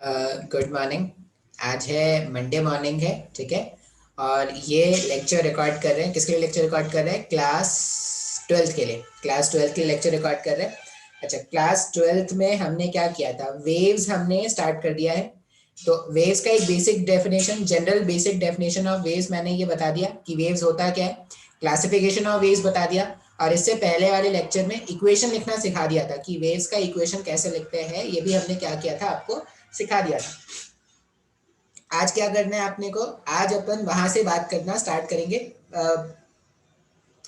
Good morning. आज है Monday morning है, ठीक है। और ये लेक्चर रिकॉर्ड कर रहे हैं, किसके लिए लेक्चर रिकॉर्ड कर रहे हैं? क्लास ट्वेल्थ के लिए। क्लास ट्वेल्थ के लिए लेक्चर रिकॉर्ड कर रहे हैं। अच्छा, क्लास ट्वेल्थ में हमने क्या किया था? वेव्स हमने स्टार्ट कर दिया है। तो वेव्स का एक basic definition, general basic definition of waves मैंने ये बता दिया कि वेव्स होता क्या है। क्लासिफिकेशन ऑफ वेव्स बता दिया। और इससे पहले वाले लेक्चर में इक्वेशन लिखना सिखा दिया था कि वेव्स का इक्वेशन कैसे लिखते हैं। ये भी हमने क्या किया था, आपको सिखा दिया था। आज क्या करना है आपने को? आज अपन वहां से बात करना स्टार्ट करेंगे।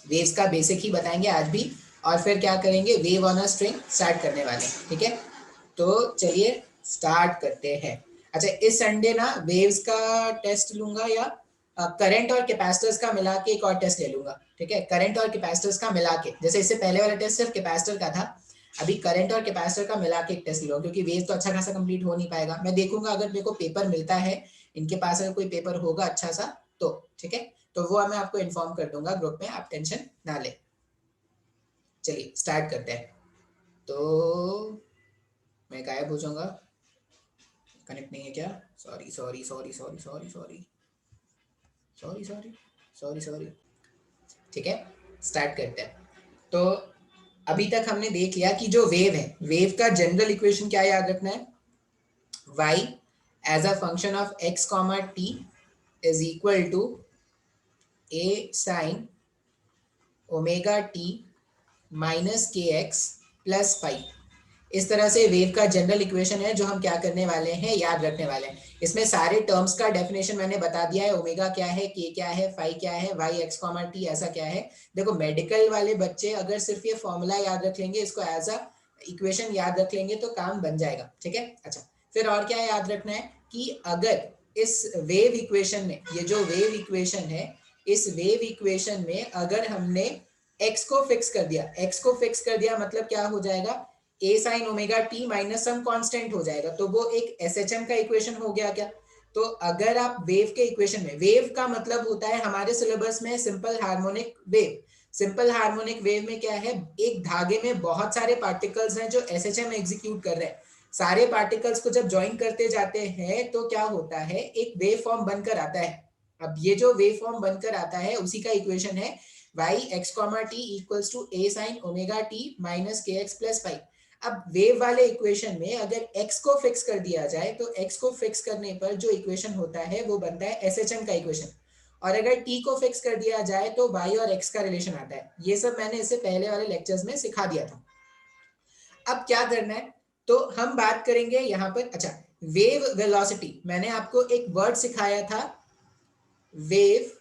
वेव्स का बेसिक ही बताएंगे आज भी। और फिर क्या करेंगे, wave on a string start करने वाले हैं, ठीक है। तो चलिए स्टार्ट करते हैं। अच्छा, इस संडे ना वेव्स का टेस्ट लूंगा, या करंट और कैपेसिटर्स का मिला के एक और टेस्ट ले लूंगा, ठीक है। करंट और कैपेसिटर्स का मिला के, जैसे इससे पहले वाला टेस्ट सिर्फ कैपेसिटर का था, अभी करंट और कैपेसिटर का मिला के एक टेस्ट लूंगा, क्योंकि वेव तो अच्छा खासा कंप्लीट हो नहीं पाएगा। मैं देखूंगा अगर मेरे को पेपर मिलता है, इनके पास अगर कोई पेपर होगा अच्छा सा तो, ठीक है। तो वो मैं आपको इन्फॉर्म कर दूंगा ग्रुप में, आप टेंशन ना ले। चलिए स्टार्ट करते हैं। तो मैं गायब हो जाऊंगा, कनेक्ट नहीं है क्या? Sorry sorry sorry sorry sorry sorry sorry sorry sorry sorry. ठीक है, स्टार्ट करते हैं। तो अभी तक हमने देख लिया कि जो वेव है, वेव का जनरल इक्वेशन क्या याद रखना है? y as a function of x comma t is equal to a sin omega t minus k x plus five. इस तरह से वेव का जनरल इक्वेशन है जो हम क्या करने वाले हैं, याद रखने वाले हैं। इसमें सारे टर्म्स का डेफिनेशन मैंने बता दिया है। ओमेगा क्या है, के क्या है, फाई क्या है, वाई एक्स कॉमा टी ऐसा क्या है। देखो, मेडिकल वाले बच्चे अगर सिर्फ ये फॉर्मूला याद रख लेंगे, इसको एज अ इक्वेशन याद रख लेंगे तो काम बन जाएगा, ठीक है। अच्छा, फिर और क्या याद रखना है कि अगर इस वेव इक्वेशन में, ये जो वेव इक्वेशन है, इस वेव इक्वेशन में अगर हमने x को फिक्स कर दिया, x को फिक्स कर दिया मतलब क्या हो जाएगा, a sine omega t minus some constant हो जाएगा। तो वो एक SHM का इक्वेशन हो गया क्या? तो अगर आप वेव के इक्वेशन में, वेव का मतलब होता है हमारे सिलेबस में simple harmonic wave. Simple harmonic wave में क्या है, एक धागे में बहुत सारे पार्टिकल्स हैं जो SHM एग्जीक्यूट कर रहे हैं। सारे पार्टिकल्स को जब ज्वाइन करते जाते हैं तो क्या होता है, एक वेव फॉर्म बनकर आता है। अब ये जो वेव फॉर्म बनकर आता है उसी का इक्वेशन है y x comma t equals to a sin omega t minus kx plus 5। अब वेव वाले इक्वेशन में अगर x को फिक्स कर दिया जाए तो x को फिक्स करने पर जो इक्वेशन होता है वो बनता है SHM का इक्वेशन। और अगर t को फिक्स कर दिया जाए तो y और x का रिलेशन आता है। ये सब मैंने इससे पहले वाले लेक्चर्स में सिखा दिया था। अब क्या करना है, तो हम बात करेंगे यहाँ पर। अच्छा, वेव वेलोसिटी, मैंने आपको एक वर्ड सिखाया था, वेव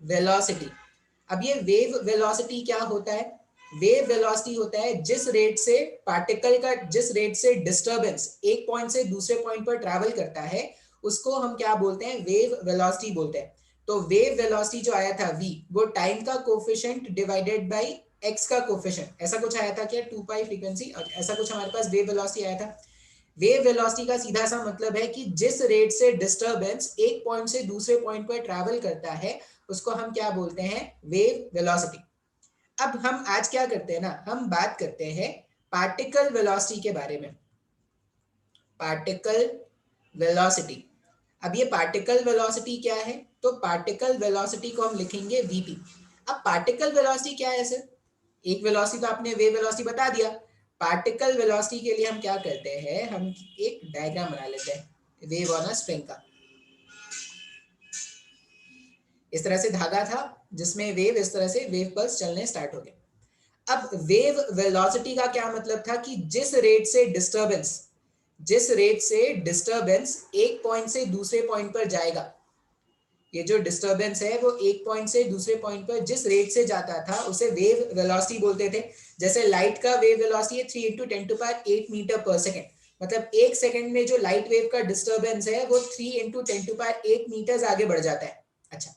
वेलोसिटी। अब ये वेव वेलोसिटी क्या होता है? वेव वेलोसिटी होता है जिस रेट से पार्टिकल का, जिस रेट से डिस्टरबेंस एक पॉइंट से दूसरे पॉइंट पर ट्रैवल करता है, उसको हम क्या बोलते हैं, वेव वेलोसिटी बोलते हैं। तो वेव वेलोसिटी जो आया था v, वो टाइम का कोफिशिएंट डिवाइडेड बाय x का कोफिशिएंट, ऐसा कुछ आया था क्या, 2 पाई फ्रीक्वेंसी, ऐसा कुछ हमारे पास वेव वेलोसिटी आया था। वेव वेलोसिटी का सीधा सा मतलब है कि जिस रेट से डिस्टरबेंस एक पॉइंट से दूसरे पॉइंट पर ट्रैवल करता है उसको हम क्या बोलते हैं, वेव वेलोसिटी। अब हम आज क्या करते हैं ना, हम बात करते हैं पार्टिकल वेलोसिटी के बारे में। Particle velocity. अब ये पार्टिकल वेलोसिटी क्या है, तो पार्टिकल वेलोसिटी को हम लिखेंगे वीपी। अब पार्टिकल वेलोसिटी क्या है सर? एक वेलोसिटी तो आपने वेव वेलोसिटी बता दिया। पार्टिकल वेलोसिटी के लिए हम क्या करते हैं, हम एक डायग्राम बना लेते हैं वेव ऑन अ स्ट्रिंग का। इस तरह से धागा था जिसमें वेव, इस तरह से वेव पल्स चलने स्टार्ट हो गए। अब वेव वेलोसिटी का क्या मतलब था कि जिस रेट से डिस्टरबेंस, जिस रेट से डिस्टरबेंस एक पॉइंट से दूसरे पॉइंट पर जाएगा, ये जो डिस्टरबेंस है वो एक पॉइंट से दूसरे पॉइंट पर जिस रेट से जाता था उसे वेव वेलोसिटी बोलते थे। जैसे लाइट का वेव वेलोसिटी है 3 × 10⁻8 मीटर पर सेकेंड। मतलब एक सेकंड में जो लाइट वेव का डिस्टरबेंस है वो 3 × 10⁸ मीटर्स आगे बढ़ जाता है। अच्छा,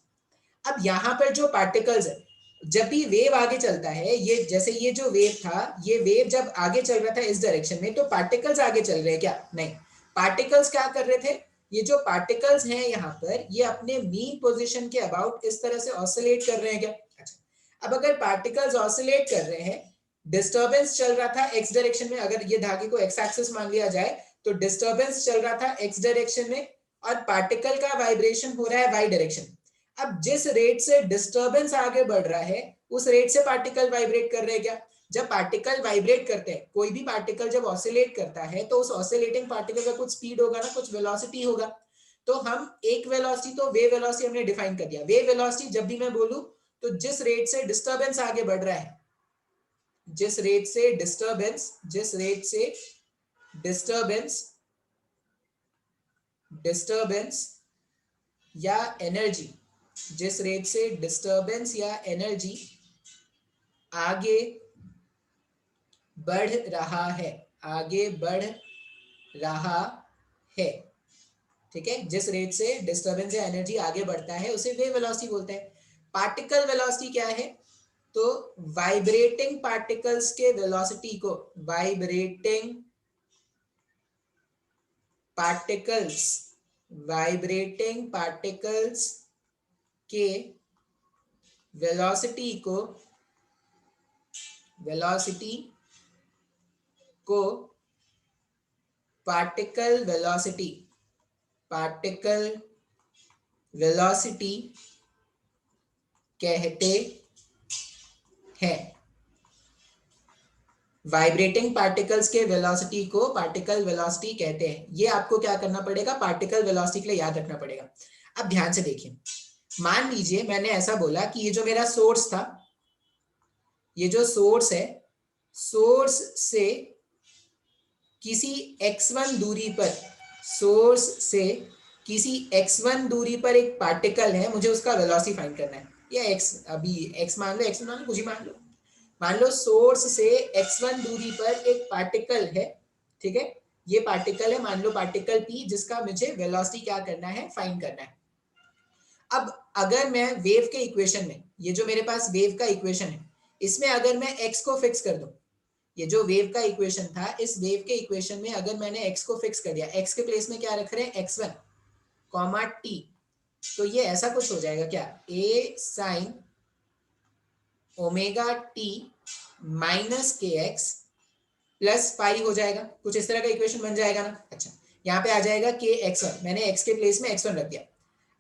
अब यहाँ पर जो पार्टिकल्स है, जब भी वेव आगे चलता है, ये जैसे ये जो वेव था, ये वेव जब आगे चल रहा था इस डायरेक्शन में, तो पार्टिकल्स आगे चल रहे हैं क्या? नहीं। पार्टिकल्स क्या कर रहे थे, ये जो पार्टिकल्स हैं यहाँ पर, ये अपने मीन पोजीशन के अबाउट इस तरह से ऑसिलेट कर रहे हैं क्या? अच्छा, अब अगर पार्टिकल्स ऑसिलेट कर रहे हैं, डिस्टरबेंस चल रहा था एक्स डायरेक्शन में, अगर ये धागे को एक्स एक्सिस मान लिया जाए तो डिस्टर्बेंस चल रहा था एक्स डायरेक्शन में और पार्टिकल का वाइब्रेशन हो रहा है वाई डायरेक्शन। अब जिस रेट से डिस्टर्बेंस आगे बढ़ रहा है उस रेट से पार्टिकल वाइब्रेट कर रहे हैं क्या? जब पार्टिकल वाइब्रेट करते हैं, कोई भी पार्टिकल जब ऑसिलेट करता है तो उस ऑसिलेटिंग पार्टिकल का कुछ स्पीड होगा ना, कुछ वेलोसिटी होगा। तो हम एक वेलोसिटी, तो वेव वेलोसिटी हमने डिफाइन कर दिया। वेव वेलोसिटी जब भी मैं बोलूं तो जिस रेट से डिस्टर्बेंस आगे बढ़ रहा है, जिस रेट से डिस्टर्बेंस या एनर्जी, जिस रेट से डिस्टर्बेंस या एनर्जी आगे बढ़ रहा है, ठीक है, जिस रेट से डिस्टर्बेंस या एनर्जी आगे बढ़ता है उसे वेव वेलोसिटी बोलते हैं। पार्टिकल वेलोसिटी क्या है? तो वाइब्रेटिंग पार्टिकल्स के वेलोसिटी को, वाइब्रेटिंग पार्टिकल्स के वेलोसिटी को पार्टिकल वेलोसिटी कहते हैं। वाइब्रेटिंग पार्टिकल्स के वेलोसिटी को पार्टिकल वेलोसिटी कहते हैं। ये आपको क्या करना पड़ेगा? पार्टिकल वेलोसिटी के लिए याद रखना पड़ेगा। अब ध्यान से देखिए, मान लीजिए मैंने ऐसा बोला कि ये जो मेरा सोर्स था, ये जो सोर्स है, सोर्स से किसी x1 दूरी पर, सोर्स से किसी x1 दूरी पर एक पार्टिकल है, मुझे उसका वेलोसिटी फाइंड करना है। या x, अभी x मान लो, कुछ ही मान लो सोर्स से x1 दूरी पर एक पार्टिकल है, ठीक है, ये पार्टिकल है, मान लो पार्टिकल p, जिसका मुझे वेलोसिटी क्या करना है? फाइंड करना है। अब अगर मैं वेव के इक्वेशन में, ये जो मेरे पास वेव का इक्वेशन है, इसमें अगर मैं x को फिक्स कर दूं, ये जो वेव का इक्वेशन था, इस वेव के इक्वेशन में अगर मैंने x को फिक्स कर दिया, x के प्लेस में क्या रख रहे हैं? x1 कॉमा t, तो ये ऐसा कुछ हो जाएगा क्या? a sin omega t minus k x plus pi हो जाएगा, कुछ इस तरह का इक्वेशन बन जाएगा ना। अच्छा, यहाँ पे आ जाएगा के x1, मैंने x के प्लेस में x1 रख दिया।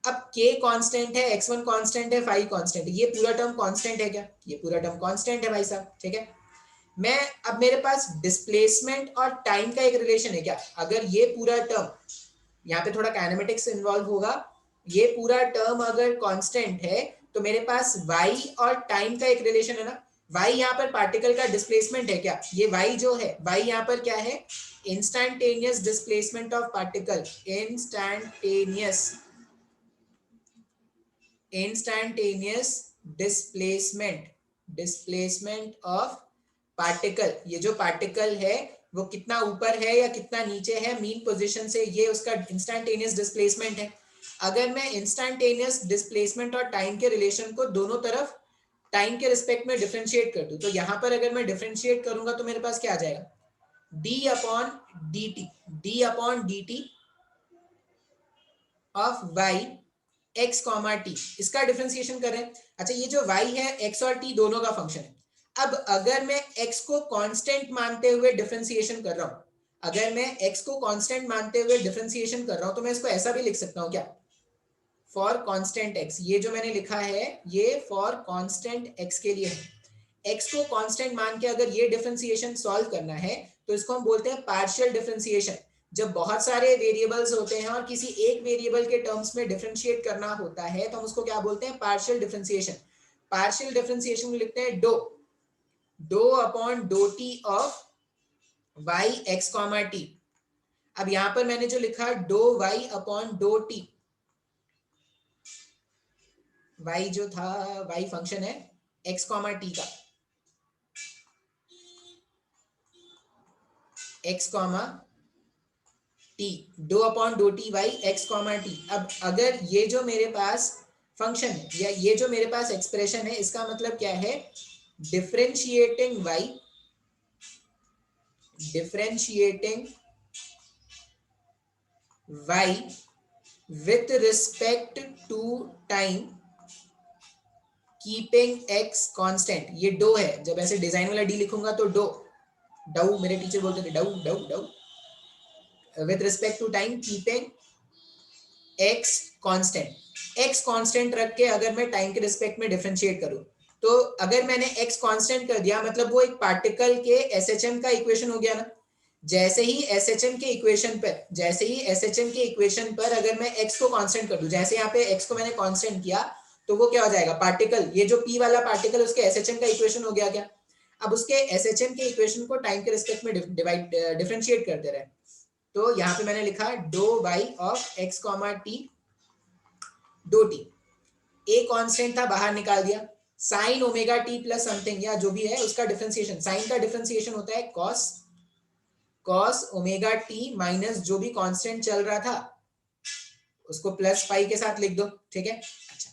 अब k कांस्टेंट है, x1 कांस्टेंट है, फाई कांस्टेंट है, ये पूरा टर्म कांस्टेंट है क्या? ये पूरा टर्म कांस्टेंट है भाई साहब, ठीक है। मैं, अब मेरे पास डिस्प्लेसमेंट और टाइम का एक रिलेशन है क्या? अगर ये पूरा टर्म, यहाँ पे थोड़ा काइनेमेटिक्स इन्वॉल्व होगा, ये पूरा टर्म अगर कांस्टेंट है तो मेरे पास y और टाइम का एक रिलेशन है ना। y यहाँ पर पार्टिकल का डिस्प्लेसमेंट है क्या? ये y जो है, y यहाँ पर क्या है? Instantaneous displacement of particle, instantaneous displacement of particle. ये जो पार्टिकल है वो कितना ऊपर है या कितना नीचे है मीन पोजीशन से, ये उसका इंस्टैंटेनियस डिस्प्लेसमेंट है। अगर मैं इंस्टैंटेनियस डिस्प्लेसमेंट और टाइम के रिलेशन को दोनों तरफ टाइम के रिस्पेक्ट में डिफरेंशिएट कर दूं, तो यहां पर अगर मैं डिफरेंशिएट करूंगा तो मेरे पास क्या आ जाएगा? D upon d t of y x comma t, इसका डिफरेंशिएशन कर रहे हैं। अच्छा, ये जो y है x और t दोनों का फंक्शन है। अब अगर मैं x को कांस्टेंट मानते हुए डिफरेंशिएशन कर रहा हूं, अगर मैं x को कांस्टेंट मानते हुए डिफरेंशिएशन कर रहा हूं तो मैं इसको ऐसा भी लिख सकता हूं क्या? फॉर कांस्टेंट x, ये जो मैंने लिखा है ये फॉर कांस्टेंट x के लिए है। x को कांस्टेंट मान के अगर ये डिफरेंशिएशन सॉल्व करना है तो इसको हम बोलते हैं पार्शियल डिफरेंशिएशन। जब बहुत सारे वेरिएबल्स होते हैं और किसी एक वेरिएबल के टर्म्स में डिफरेंशिएट करना होता है तो हम उसको क्या बोलते हैं? Partial differentiation. पार्शियल डिफरेंशिएशन में लिखते हैं do upon dough t of y x comma t. अब यहां पर मैंने जो लिखा do y upon dough t, y जो था, वाई फंक्शन है एक्स कॉमा टी का, x comma t, do upon dough t y x comma t. अब अगर ये जो मेरे पास फंक्शन है या ये जो मेरे पास एक्सप्रेशन है, इसका मतलब क्या है? Differentiating y with respect to time keeping x constant. ये डो है, जब ऐसे डिजाइन वाला डी लिखूंगा तो डो, डऊ मेरे टीचर बोलते थे, डऊ डऊ डऊ। With respect to time keeping x constant. X constant रख के अगर मैं टाइम के रिस्पेक्ट में डिफरेंशिएट करूं, तो अगर मैंने एक्स कांस्टेंट कर दिया मतलब वो एक पार्टिकल के एसएचएम का इक्वेशन हो गया ना। जैसे ही एसएचएम के इक्वेशन पर अगर मैं एक्स को कांस्टेंट कर दूं, जैसे यहाँ पे एक्स को मैंने कांस्टेंट किया, तो वो क्या हो जाएगा, पार्टिकल, ये जो पी वाला पार्टिकल उसके एसएचएम का इक्वेशन हो गया क्या। अब उसके एसएचएम के इक्वेशन को टाइम के रिस्पेक्ट में डिफरेंशिएट करते रहे। तो यहाँ पे मैंने लिखा do y of x comma t do t. A constant था, बाहर निकाल दिया, sine omega t plus something या जो भी है उसका डिफरेंशिएशन, साइन का डिफरेंशिएशन होता है कॉस ओमेगा टी माइनस जो भी कांस्टेंट चल रहा था उसको प्लस पाई के साथ लिख दो, ठीक है। अच्छा,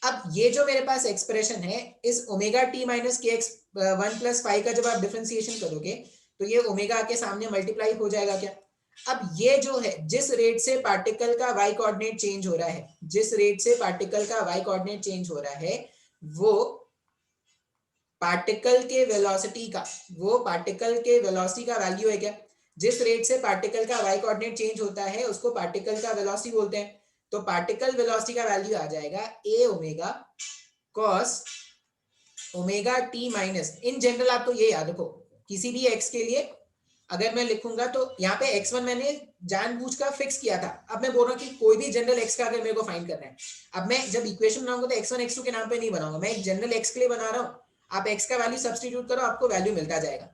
अब ये जो मेरे पास एक्सप्रेशन है, इस omega t minus k x 1 plus pi का जब आप डिफरेंशिएशन करोगे तो ये ओमेगा के सामने मल्टीप्लाई हो जाएगा क्या। अब ये जो है, जिस रेट से पार्टिकल का वाई कोऑर्डिनेट चेंज हो रहा है, जिस रेट से पार्टिकल का वाई कोऑर्डिनेट चेंज हो रहा है, वो पार्टिकल के वेलोसिटी का वैल्यू है क्या। जिस रेट से पार्टिकल का वाई कोऑर्डिनेट चेंज होता है उसको पार्टिकल का वेलोसिटी बोलते हैं। तो पार्टिकल वेलोसिटी का वैल्यू आ जाएगा a omega cos omega t minus, in general आप तो ये याद रखो, किसी भी एक्स के लिए अगर मैं लिखूंगा तो यहाँ पे x1 मैंने जानबूझकर फिक्स किया था। अब मैं बोल रहा हूँ कि कोई भी जनरल x का अगर मेरे को फाइंड करना है, अब मैं जब इक्वेशन बनाऊंगा तो x1 x2 के नाम पे नहीं बनाऊंगा, मैं एक जनरल x के लिए बना रहा हूँ। आप x का वैल्यू सब्स्टिट्यूट करो, आपको वैल्यू मिलता जाएगा।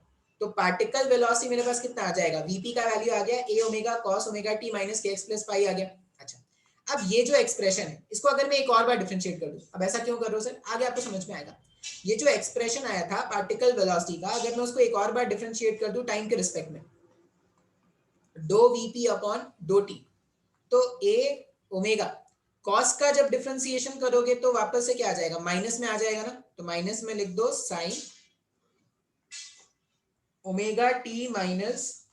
तो पार्टिकल वेलोसिटी मेरे पास कितना आ जाएगा, vp का वैल्यू आ गया a omega cos omega t minus kx plus pi आ गया। अच्छा, अब ये जो एक्सप्रेशन है इसको अगर मैं एक और बार डिफरेंशिएट कर दूं, अब ऐसा क्यों कर रहा हूं सर, आगे आपको समझ में आएगा। ये जो एक्सप्रेशन आया था पार्टिकल वेलोसिटी का, अगर मैं उसको एक और बार डिफरेंशिएट कर दूं टाइम के रिस्पेक्ट में, do VP upon dough t, तो ए ओमेगा कॉस का जब डिफरेंशिएशन करोगे तो वापस से क्या आ जाएगा, माइनस में आ जाएगा ना। तो माइनस में लिख दो sine omega t minus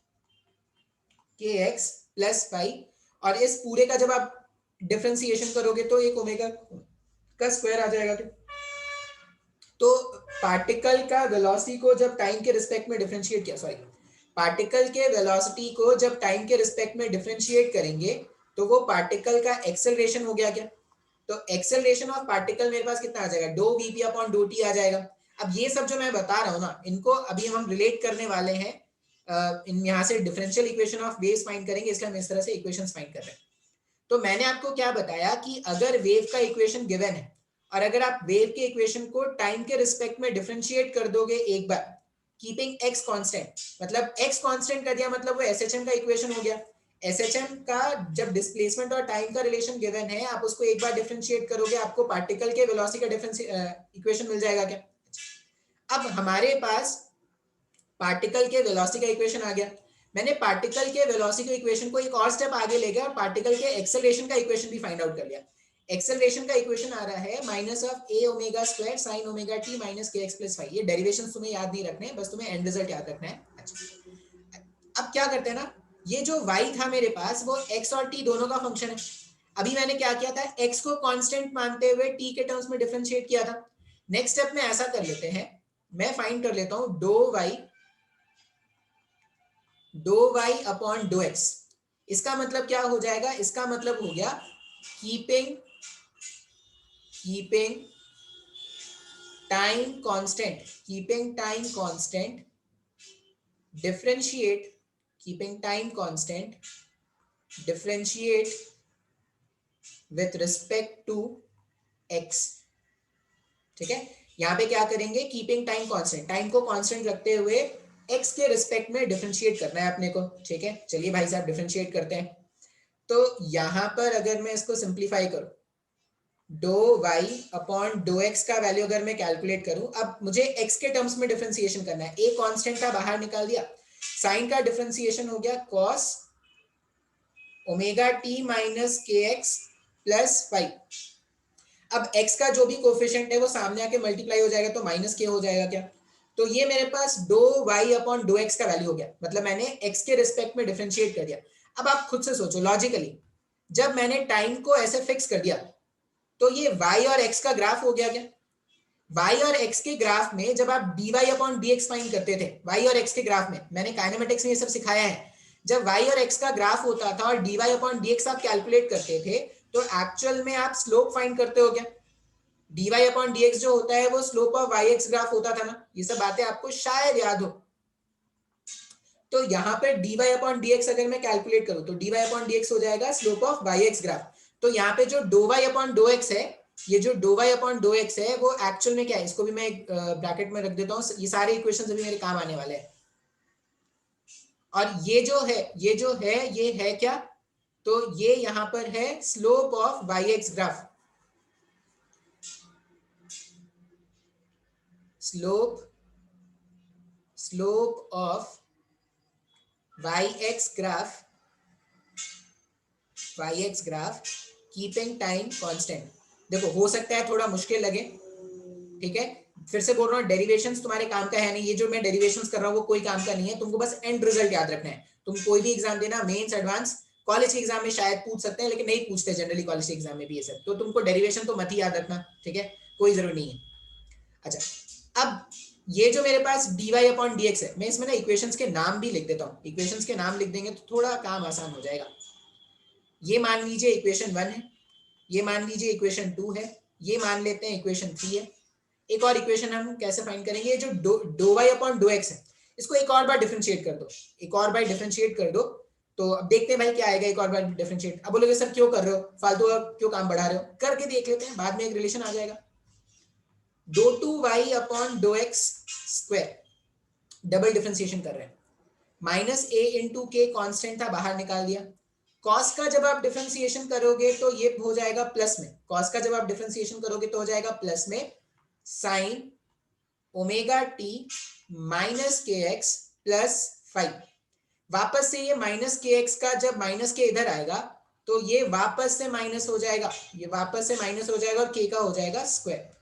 k x plus pi, और इस पूरे का जब आप डिफरेंशिएशन करोगे तो एक ओमेगा का स्क्वायर आ जाएगा। तो पार्टिकल का वेलोसिटी को जब टाइम के रिस्पेक्ट में डिफरेंशिएट किया, सॉरी, पार्टिकल के वेलोसिटी को जब टाइम के रिस्पेक्ट में डिफरेंशिएट करेंगे तो वो पार्टिकल का एक्सेलरेशन हो गया क्या। तो एक्सेलरेशन ऑफ पार्टिकल मेरे पास कितना आ जाएगा, doh VP upon dough t आ जाएगा। अब ये सब जो मैं बता रहा हूँ ना, इनको अभी हम रिलेट करने वाले हैं, इन यहाँ से differential equation of waves find करेंगे, इसलिए हम इस तरह से इक्वेशंस फाइंड कर रहे हैं। तो मैंने आपको क्या बताया कि अगर वेव का इक्वेशन गिवन है और अगर आप वेव के इक्वेशन को टाइम के रिस्पेक्ट में डिफरेंशिएट कर दोगे एक बार, कीपिंग एक्स कांस्टेंट, मतलब एक्स कांस्टेंट कर दिया मतलब वो एसएचएम का इक्वेशन हो गया। एसएचएम का जब डिस्प्लेसमेंट और टाइम का रिलेशन गिवन है, आप उसको एक बार डिफरेंशिएट करोगे, आपको पार्टिकल के वेलोसिटी का डिफरेंस इक्वेशन मिल जाएगा क्या। अब हमारे पास पार्टिकल के वेलोसिटी का इक्वेशन आ गया। मैंने पार्टिकल के वेलोसिटी इक्वेशन को एक और स्टेप आगे ले गया और पार्टिकल के एक्सेलरेशन का इक्वेशन भी फाइंड आउट कर लिया। एक्सेलरेशन का इक्वेशन आ रहा है minus of a omega square sine omega t minus k x plus Y. ये डेरिवेशंस तुम्हें याद नहीं रखने हैं, बस तुम्हें एंड रिजल्ट याद रखना है। अच्छा, अब क्या करते हैं ना, ये जो y था मेरे पास वो x और t दोनों का फंक्शन है। अभी मैंने क्या किया था, x को कांस्टेंट मानते हुए t के टर्म्स में डिफरेंशिएट किया था। नेक्स्ट स्टेप में ऐसा कर लेते हैं, मैं फाइंड कर लेता हूं do y upon do x. इसका मतलब क्या हो जाएगा, इसका मतलब हो गया keeping time constant differentiate with respect to x. ठीक है, यहां पे क्या करेंगे, कीपिंग टाइम कांस्टेंट, टाइम को कांस्टेंट रखते हुए एक्स के रिस्पेक्ट में डिफरेंशिएट करना है अपने को। ठीक है, चलिए भाई साहब डिफरेंशिएट करते हैं। तो यहां पर अगर मैं इसको सिंप्लीफाई करूं, do y upon do x का वैल्यू अगर मैं कैलकुलेट करूं, अब मुझे एक्स के टर्म्स में डिफरेंशिएशन करना है। ए कांस्टेंट का बाहर निकाल दिया, साइन का डिफरेंशिएशन हो गया cos omega t minus k x plus Y. अब x का जो भी कोफिशिएंट है वो सामने आके मल्टीप्लाई हो जाएगा तो माइनस के हो जाएगा क्या। तो ये मेरे पास doh y upon dough x का वैल्यू हो गया, मतलब मैंने x के रिस्पेक्ट में डिफरेंशिएट कर दिया। अब आप खुद से सोचो लॉजिकली, जब मैंने टाइम को ऐसे फिक्स कर दिया तो ये y और x का ग्राफ हो गया क्या। y और x के ग्राफ में जब आप dy अपॉन dx फाइंड करते थे, y और x के ग्राफ में, मैंने काइनेमेटिक्स में ये सब सिखाया है, जब y और x का ग्राफ होता था और dy अपॉन dx आप कैलकुलेट करते थे तो एक्चुअल में आप स्लोप फाइंड करते हो क्या? dy अपॉन dx जो होता है वो स्लोप ऑफ yx ग्राफ होता था ना, ये सब बातें आपको शायद याद हो। तो यहाँ पे dy अपॉन dx अगर मैं कैलकुलेट करूं तो dy अपॉन dx हो जाएगा स्लोप ऑफ yx ग्राफ। तो यहाँ पे जो do y upon dough x है, ये जो do y upon dough x है वो एक्चुअल में क्या है, इसको भी मैं ब्रैकेट में रख देता हूँ, ये सारे इक्वेशंस अभी मेरे काम आने वाले हैं। और ये जो है ये है क्या, तो ये यहाँ पर है slope of yx graph, slope of yx graph keeping time constant. देखो हो सकता है थोड़ा मुश्किल लगे, ठीक है, फिर से बोल रहा हूँ डेरिवेशंस तुम्हारे काम का है नहीं, ये जो मैं डेरिवेशंस कर रहा हूँ वो कोई काम का नहीं है, तुमको बस एंड रिजल्ट याद रखना है। तुम कोई भी एग्जाम देना, मेंस एडवांस, कॉलेज के एग्जाम में शायद पूछ सकते हैं लेकिन नहीं पूछते जनरली कॉलेज के एग्जाम में भी ये सब, तो तुमको डेरिवेशन तो मत ही याद रखना, ठीक है, कोई जरूरी नहीं है। अच्छा, अब ये जो मेरे पास dy अपॉन dx है, मैं इसमें ना इक्वेशंस के नाम भी लिख देता हूँ, इक्वेशंस के नाम लिख देंगे तो थोड़ा काम आसान हो जाएगा। ये मान लीजिए इक्वेशन 1 है, ये मान लीजिए इक्वेशन 2 है, ये मान लेते हैं इक्वेशन 3 है। एक और इक्वेशन हम कैसे फाइंड करेंगे, ये जो do y upon do x है, इसको एक और बार डिफरेंशिएट कर दो, एक और बार डिफरेंशिएट कर दो, तो अब देखते हैं भाई क्या आएगा एक और बार डिफरेंशिएट। अब बोलोगे सर क्यों कर रहे हो, फालतू क्यों काम बढ़ा रहे हो, करके देख लेते हैं, बाद में एक रिलेशन आ जाएगा। Do two y upon do x square double differentiation कर रहे हैं, minus a into k constant था बाहर निकाल दिया, कॉस का जब आप डिफरेंशिएशन करोगे तो ये हो जाएगा प्लस में, कॉस का जब आप डिफरेंशिएशन करोगे तो हो जाएगा प्लस में sign omega t minus k x plus 5। वापस से ये माइनस के एक्स का जब माइनस के इधर आएगा तो ये वापस से माइनस हो जाएगा, ये वापस से माइनस हो जाएगा और के का हो जाएगा स्क्वायर।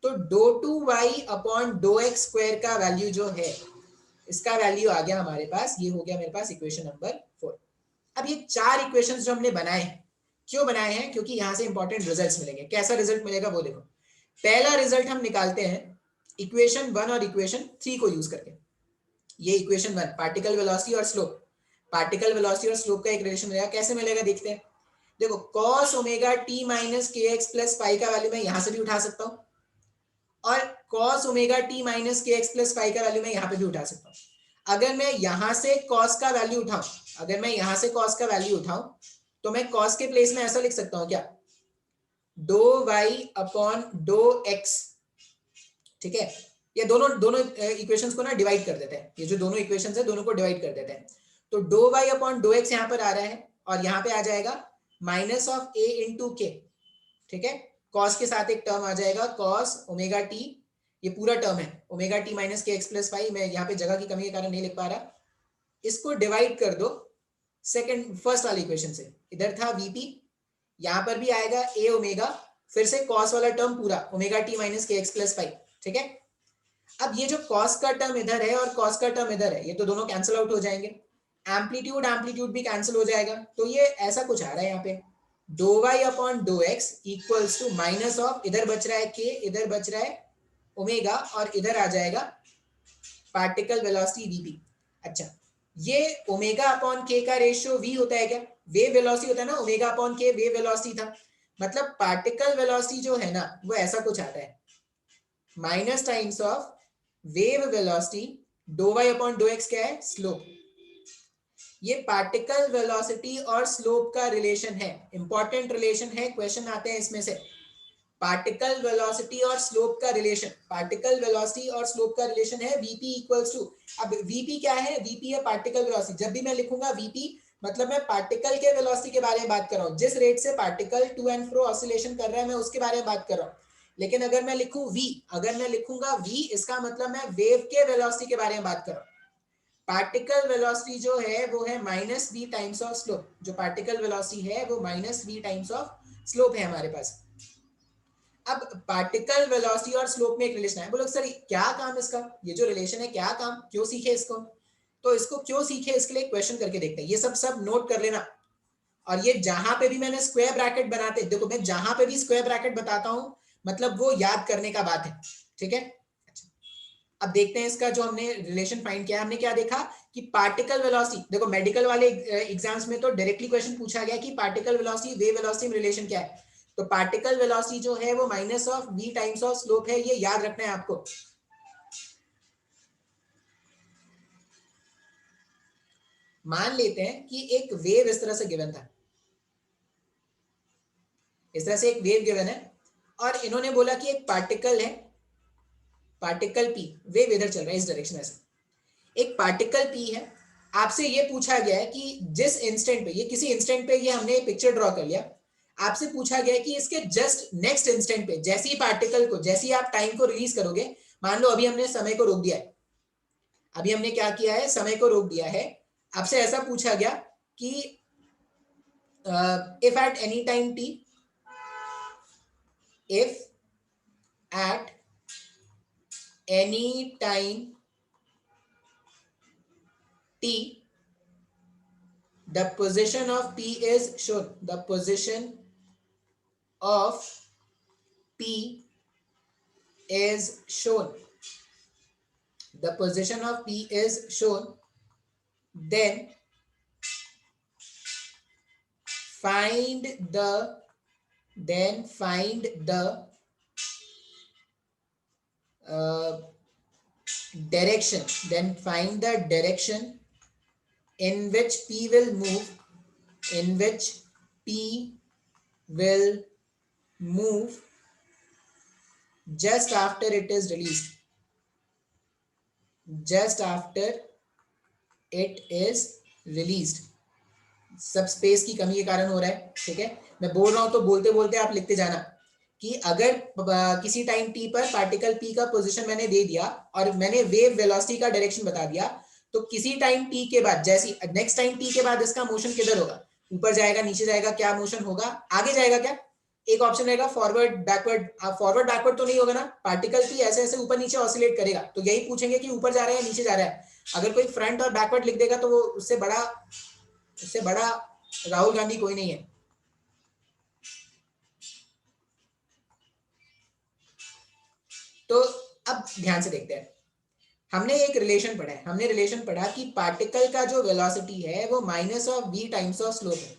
तो do two y upon do x square का वैल्यू जो है, इसका वैल्यू आ गया हमारे पास, ये हो गया मेरे पास इक्वेशन नंबर 4। अब ये 4 इक्वेशंस जो हमने बनाए हैं, क्यों बनाए हैं, क्योंकि यहां से इंपॉर्टेंट रिजल्ट्स मिलेंगे। कैसा रिजल्ट मिलेगा वो देखो, पहला रिजल्ट हम निकालते हैं इक्वेशन 1 और इक्वेशन 3 को यूज करके। ये इक्वेशन 1 पार्टिकल वेलोसिटी और स्लोप, पार्टिकल वेलोसिटी और स्लोप का एक रिलेशन मिलेगा, कैसे मिलेगा देखते हैं। देखो cos omega t minus k x plus pi का वैल्यू मैं यहां से भी उठा सकता हूं, और cos omega t minus k x plus pi का वैल्यू मैं यहां पे भी उठा सकता हूं। अगर मैं यहां से cos का वैल्यू उठाऊं, अगर मैं यहां से cos का वैल्यू उठाऊं तो मैं cos के प्लेस में ऐसा लिख सकता हूं क्या, do y upon do x, ठीक है, ये दोनों दोनों इक्वेशंस को ना डिवाइड कर देते हैं, ये जो दोनों इक्वेशंस है दोनों को डिवाइड कर देते हैं। तो do y upon do x यहाँ पर आ रहा है और यहाँ पे आ जाएगा माइनस ऑफ ए इंटू के, ठीक है, कॉस के साथ एक टर्म आ जाएगा कॉस ओमेगा टी, ये पूरा टर्म है omega t minus k x plus 5, मैं यहाँ पे जगह की कमी के कारण नहीं लिख पा रहा, इसको डिवाइड कर दो सेकंड फर्स्ट वाली इक्वेशन से, इधर था वीपी, यहाँ पर भी आएगा ए ओमेगा, फिर से कॉस वाला टर्म पूरा omega t minus k x plus 5, ठीक है। अब ये जो कॉस का टर्म इधर है और कॉस का टर्म इधर है, ये तो दोनों कैंसिल आउट हो जाएंगे, एम्पलीट्यूड एम्पलीट्यूड भी कैंसिल हो जाएगा, तो ये ऐसा कुछ आ रहा है यहाँ पे do y upon do x equals to minus of, इधर बच रहा है के, इधर बच रहा है ओमेगा और इधर आ जाएगा पार्टिकल वेलोसिटी वीपी। अच्छा, ये ओमेगा अपॉन के का रेशियो वी होता है क्या, वेव वेलोसिटी होता है ना, ओमेगा अपॉन के वेव वेलोसिटी था, मतलब पार्टिकल वेलोसिटी जो है ना वो ऐसा कुछ आता है minus times of wave velocity, do y upon do x क्या है, स्लोप। ये पार्टिकल वेलोसिटी और स्लोप का रिलेशन है, इंपॉर्टेंट रिलेशन है, क्वेश्चन आते हैं इसमें से। पार्टिकल वेलोसिटी और स्लोप का रिलेशन, पार्टिकल वेलोसिटी और स्लोप का रिलेशन है वीपी इक्वल्स टू, अब वीपी क्या है, वीपी है पार्टिकल वेलोसिटी, जब भी मैं लिखूंगा वीपी मतलब मैं पार्टिकल के वेलोसिटी के बारे में बात कर रहा हूँ, जिस रेट से particle to and fro oscillation कर रहा है मैं उसके बारे में बात कर रहा हूँ। लेकिन अगर मैं लिखूं वी, अगर मैं लिखूंगा वी, इसका मतलब मैं वेव के वेलोसिटी के बारे में बात कर रहा हूँ। पार्टिकल वेलोसिटी जो है वो है minus v times of slope, जो पार्टिकल वेलोसिटी है वो minus v times of slope है हमारे पास। अब पार्टिकल वेलोसिटी और स्लोप में एक रिलेशन है, बोलो सर क्या काम इसका, ये जो रिलेशन है क्या काम, क्यों सीखे इसको, तो इसको क्यों सीखे इसके लिए क्वेश्चन करके देखते हैं, ये सब नोट कर लेना। और ये जहां पे भी मैंने स्क्वायर ब्रैकेट बनाते, देखो मैं जहां पे भी स्क्वायर ब्रैकेट बताता हूं मतलब वो याद करने का बात है, ठीक है। अच्छा, अब देखते हैं इसका जो हमने रिलेशन फाइंड किया, हमने क्या देखा कि पार्टिकल वेलोसिटी, देखो मेडिकल वाले एग्जाम्स में तो डायरेक्टली क्वेश्चन पूछा गया कि पार्टिकल वेलोसिटी वेव वेलोसिटी में रिलेशन क्या है। तो पार्टिकल वेलोसिटी जो है वो minus of v times of slope है, ये याद रखना है आपको। मान लेते हैं कि एक वेव इस तरह से गिवन था, इस तरह से एक वेव गिवन है और इन्होंने बोला कि एक पार्टिकल है, पार्टिकल p, वेव इधर चल रहा है इस डायरेक्शन में से, एक पार्टिकल p है। आपसे ये पूछा गया है कि जिस इंस्टेंट पे, ये किसी इंस्टेंट पे ये हमने पिक्चर ड्रॉ कर लिया, आपसे पूछा गया है कि इसके जस्ट नेक्स्ट इंस्टेंट पे जैसे ही पार्टिकल को, जैसे ही आप टाइम को रिलीज करोगे, मान लो अभी हमने समय को रोक दिया है, अभी हमने क्या किया है, समय को रोक दिया है। आपसे ऐसा पूछा गया कि if at any time t, if at any time t, the position of p is shown, the position of p is shown, the position of p is shown, then find the direction, then find the direction in which p will move, in which p will move just after it is released, just after it is released। सब space की कमी के कारण हो रहा है, ठीक है, मैं बोल रहा हूं तो बोलते बोलते आप लिखते जाना कि अगर किसी टाइम t पर पार्टिकल p का पोजीशन मैंने दे दिया और मैंने वेव वेलोसिटी का डायरेक्शन बता दिया, तो किसी टाइम t के बाद, जैसी नेक्स्ट टाइम t के बाद इसका मोशन किधर होगा, ऊपर जाएगा, नीचे जाएगा, क्या मोशन होगा, आगे जाएगा क्या, एक ऑप्शन रहेगा फॉरवर्ड बैकवर्ड। फॉरवर्ड बैकवर्ड तो नहीं होगा ना, पार्टिकल p ऐसे ऐसे ऊपर नीचे ऑसिलेट करेगा, तो यही पूछेंगे कि ऊपर जा रहा है या नीचे जा रहा है। अगर कोई फ्रंट और बैकवर्ड लिख देगा तो वो उससे बड़ा राहुल गांधी कोई नहीं है। तो अब ध्यान से देखते हैं, हमने एक रिलेशन पढ़ा है, हमने रिलेशन पढ़ा कि पार्टिकल का जो वेलोसिटी है वो minus of v times of slope है,